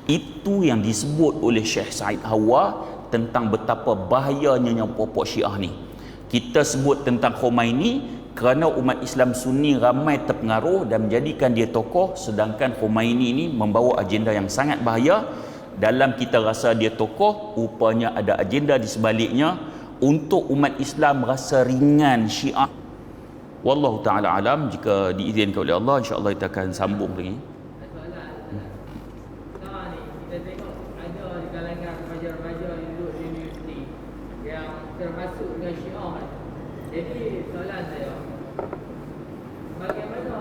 Itu yang disebut oleh Syekh Said Hawa tentang betapa bahayanya puak-puak Syiah ni. Kita sebut tentang Khomeini kerana umat Islam Sunni ramai terpengaruh dan menjadikan dia tokoh, sedangkan Khomeini ini membawa agenda yang sangat bahaya. Dalam kita rasa dia tokoh, rupanya ada agenda di sebaliknya untuk umat Islam rasa ringan Syiah. Wallahu ta'ala alam. Jika diizinkan oleh Allah, insya-Allah kita akan sambung lagi. Termasuk dengan Syiah. Jadi soalan saya, bagaimana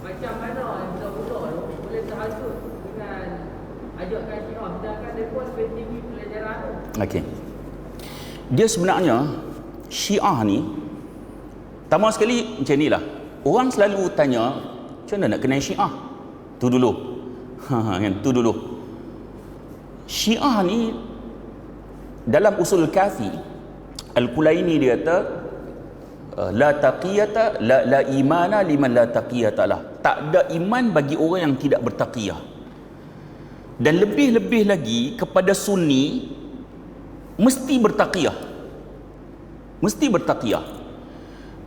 macam mana budak-budak tu boleh terhasut dengan ajakan Syiah, sedangkan mereka lebih tinggi pelajaran tu. Okey. Dia sebenarnya Syiah ni, pertama sekali macam inilah. Orang selalu tanya, macam mana nak kenal Syiah? Tu dulu. Kan, tu dulu. Syiah ni dalam usul kafi Al-Kulaini dia kata la taqiyata la imana liman la taqiyata lah. Tak ada iman bagi orang yang tidak bertaqiyah. Dan lebih-lebih lagi kepada Sunni mesti bertaqiyah. Mesti bertaqiyah.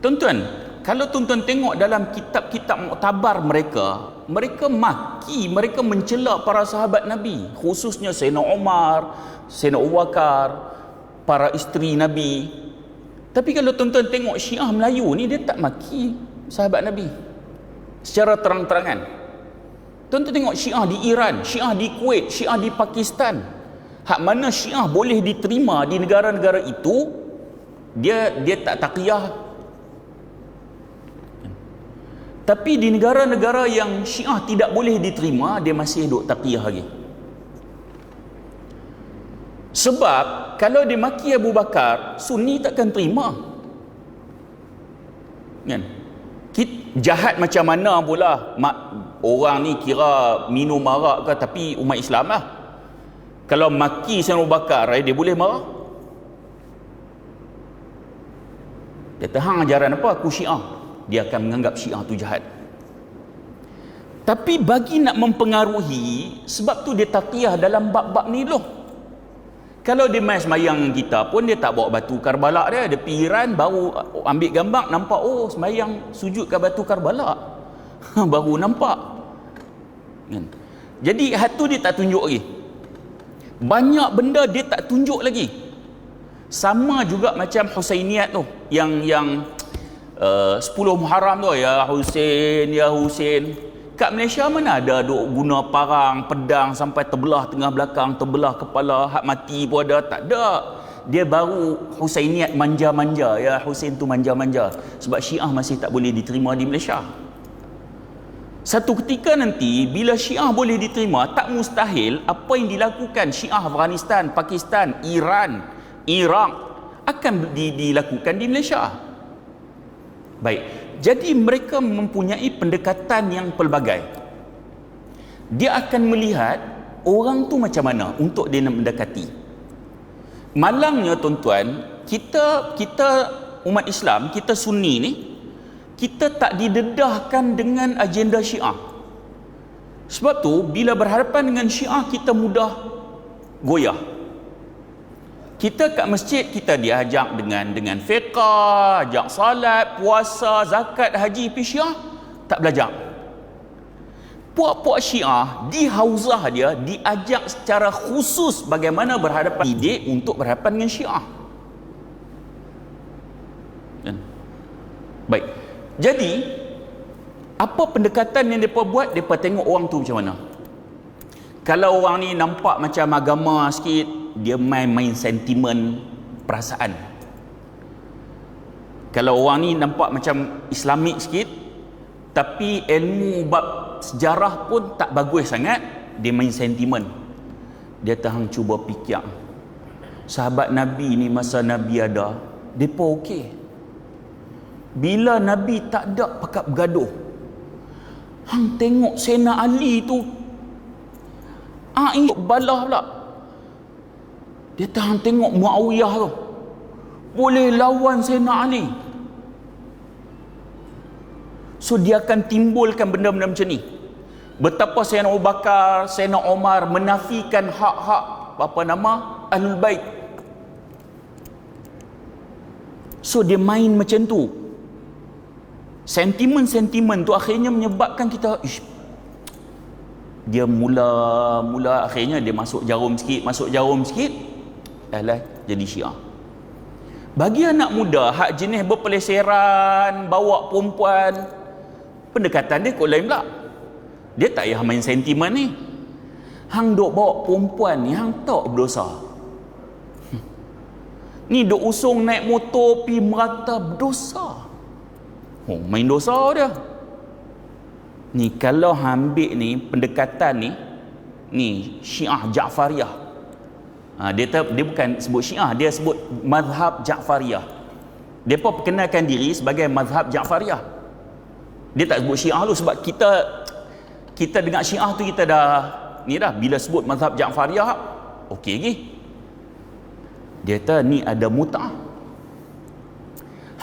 Tuan-tuan, kalau tuan-tuan tengok dalam kitab-kitab muktabar mereka, mereka maki, mereka mencela para sahabat Nabi, khususnya Sayyidina Umar, Sayyidina Abu Bakar, para isteri Nabi. Tapi kalau tuan-tuan tengok Syiah Melayu ni, dia tak maki sahabat Nabi secara terang-terangan. Tuan-tuan tengok Syiah di Iran, Syiah di Kuwait, Syiah di Pakistan, hak mana Syiah boleh diterima di negara-negara itu, dia tak taqiyah. Tapi di negara-negara yang Syiah tidak boleh diterima, dia masih duk taqiyah lagi. Sebab kalau dia maki Abu Bakar, Sunni takkan terima. Kan? Jahat macam mana pula orang ni kira minum arak ke, tapi umat Islam lah. Kalau maki Sayyidina Abu Bakar, dia boleh marah? Dia tahan ajaran apa? Aku Syiah. Dia akan menganggap Syiah tu jahat. Tapi bagi nak mempengaruhi, sebab tu dia taqiyah dalam bab-bab ni loh. Kalau dia main semayang kita pun, dia tak bawa batu Karbala dia. Dia pergi Iran, baru ambil gambar, nampak, oh semayang sujud ke batu Karbala. Baru nampak. Jadi hatu dia tak tunjuk lagi. Banyak benda dia tak tunjuk lagi. Sama juga macam Husainiyat tu, yang 10 Muharram tu, ya Husain, ya Husain. Kat Malaysia mana ada duk guna parang, pedang sampai terbelah tengah belakang, terbelah kepala, hak mati pun ada? Tak ada. Dia baru Husainiyat manja-manja, ya Husain tu manja-manja. Sebab Syiah masih tak boleh diterima di Malaysia. Satu ketika nanti, bila Syiah boleh diterima, tak mustahil apa yang dilakukan Syiah Afghanistan, Pakistan, Iran, Iraq akan dilakukan di Malaysia. Baik. Jadi mereka mempunyai pendekatan yang pelbagai. Dia akan melihat orang tu macam mana untuk dia nak mendekati. Malangnya tuan-tuan, kita umat Islam, kita Sunni ni, kita tak didedahkan dengan agenda Syiah. Sebab tu bila berhadapan dengan Syiah, kita mudah goyah. Kita kat masjid, kita diajak dengan fiqah, ajak salat, puasa, zakat, haji. Pergi Syiah tak belajar. Puak-puak Syiah di hauzah dia diajak secara khusus bagaimana berhadapan ide untuk berhadapan dengan Syiah. Baik. Jadi apa pendekatan yang mereka buat? Mereka tengok orang tu macam mana. Kalau orang ni nampak macam agama sikit, dia main sentimen perasaan. Kalau orang ni nampak macam Islamik sikit, tapi ilmu bab sejarah pun tak bagus sangat, dia main sentimen. Dia tahan cuba fikir. Sahabat Nabi ni masa Nabi ada, mereka okey. Bila Nabi tak ada, pakat bergaduh. Hang tengok Sayyidina Ali tu, ini balah pula. Dia tahan tengok Muawiyah tu, boleh lawan Sayyidina Ali. So dia akan timbulkan benda-benda macam ni. Betapa Sayyidina Abu Bakar, Sayyidina Umar menafikan hak-hak Ahlul Bait. So dia main macam tu. Sentimen-sentimen tu akhirnya menyebabkan kita, dia mula akhirnya dia masuk jarum sikit, alah jadi Syiah. Bagi anak muda hak jenis berpeleseran, bawa perempuan, pendekatan dia kok lain pula. Dia tak payah main sentimen ni. Hang duk bawa perempuan ni, hang tak berdosa. Ni duk usung naik motor pi merata, berdosa. Oh, main dosa dia. Ni kalau ambil ni pendekatan ni Syiah Ja'fariyah. Dia bukan sebut Syiah, dia sebut mazhab Ja'fariyah. Depa perkenalkan diri sebagai mazhab Ja'fariyah. Dia tak sebut Syiah tu sebab kita dengar Syiah tu kita dah bila sebut mazhab Ja'fariyah okey lagi. Dia kata ni ada mut'ah.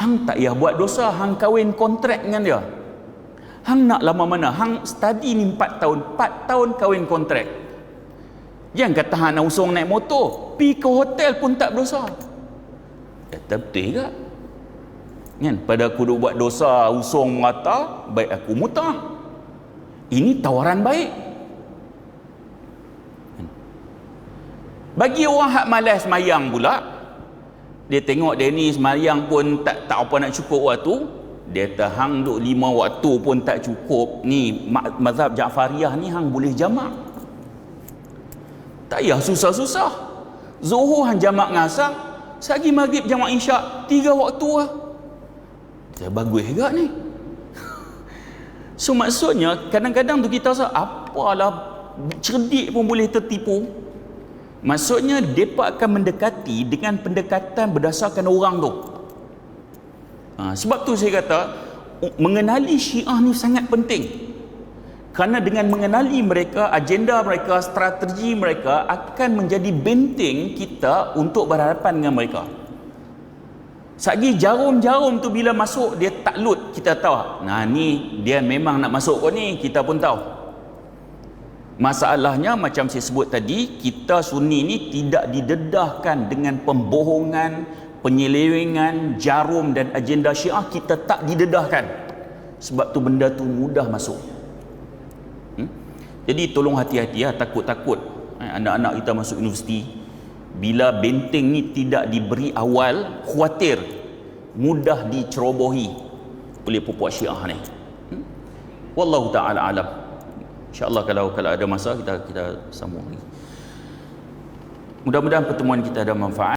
Hang tak payah buat dosa, hang kahwin kontrak dengan dia. Hang nak lama mana? Hang study ni 4 tahun kahwin kontrak. Jangan kata hang nak usung naik motor, pi ke hotel pun tak berdosa. Kata betul ke? Kan, pada aku duk buat dosa usung merata, baik aku mut'ah. Ini tawaran baik. Bagi orang hak malas semayang pula, dia tengok dia ni semayang pun tak apa nak cukup waktu, dia kata hang duk 5 waktu pun tak cukup, ni mazhab Ja'fariyah ni hang boleh jamak. Tak payah susah-susah. Zuhur hang jamak ngasar, sagi maghrib jamak isyak, 3 waktu lah. Dia bagus juga ni. So maksudnya kadang-kadang tu kita rasa apalah, cerdik pun boleh tertipu. Maksudnya mereka akan mendekati dengan pendekatan berdasarkan orang tu. Sebab tu saya kata mengenali Syiah ni sangat penting. Kerana dengan mengenali mereka, agenda mereka, strategi mereka akan menjadi benteng kita untuk berhadapan dengan mereka. Sagi jarum-jarum tu bila masuk dia takluk, kita tahu. Nah ni dia memang nak masuk kau ni, kita pun tahu. Masalahnya macam saya sebut tadi, kita Sunni ni tidak didedahkan dengan pembohongan, penyelewengan, jarum dan agenda Syiah. Kita tak didedahkan. Sebab tu benda tu mudah masuk. Jadi tolong hati-hati ya, takut-takut anak-anak kita masuk universiti. Bila benteng ni tidak diberi awal, khawatir mudah dicerobohi oleh puak Syiah ni. Wallahu ta'ala alam. InsyaAllah kalau ada masa kita sambung lagi. Mudah-mudahan pertemuan kita ada manfaat.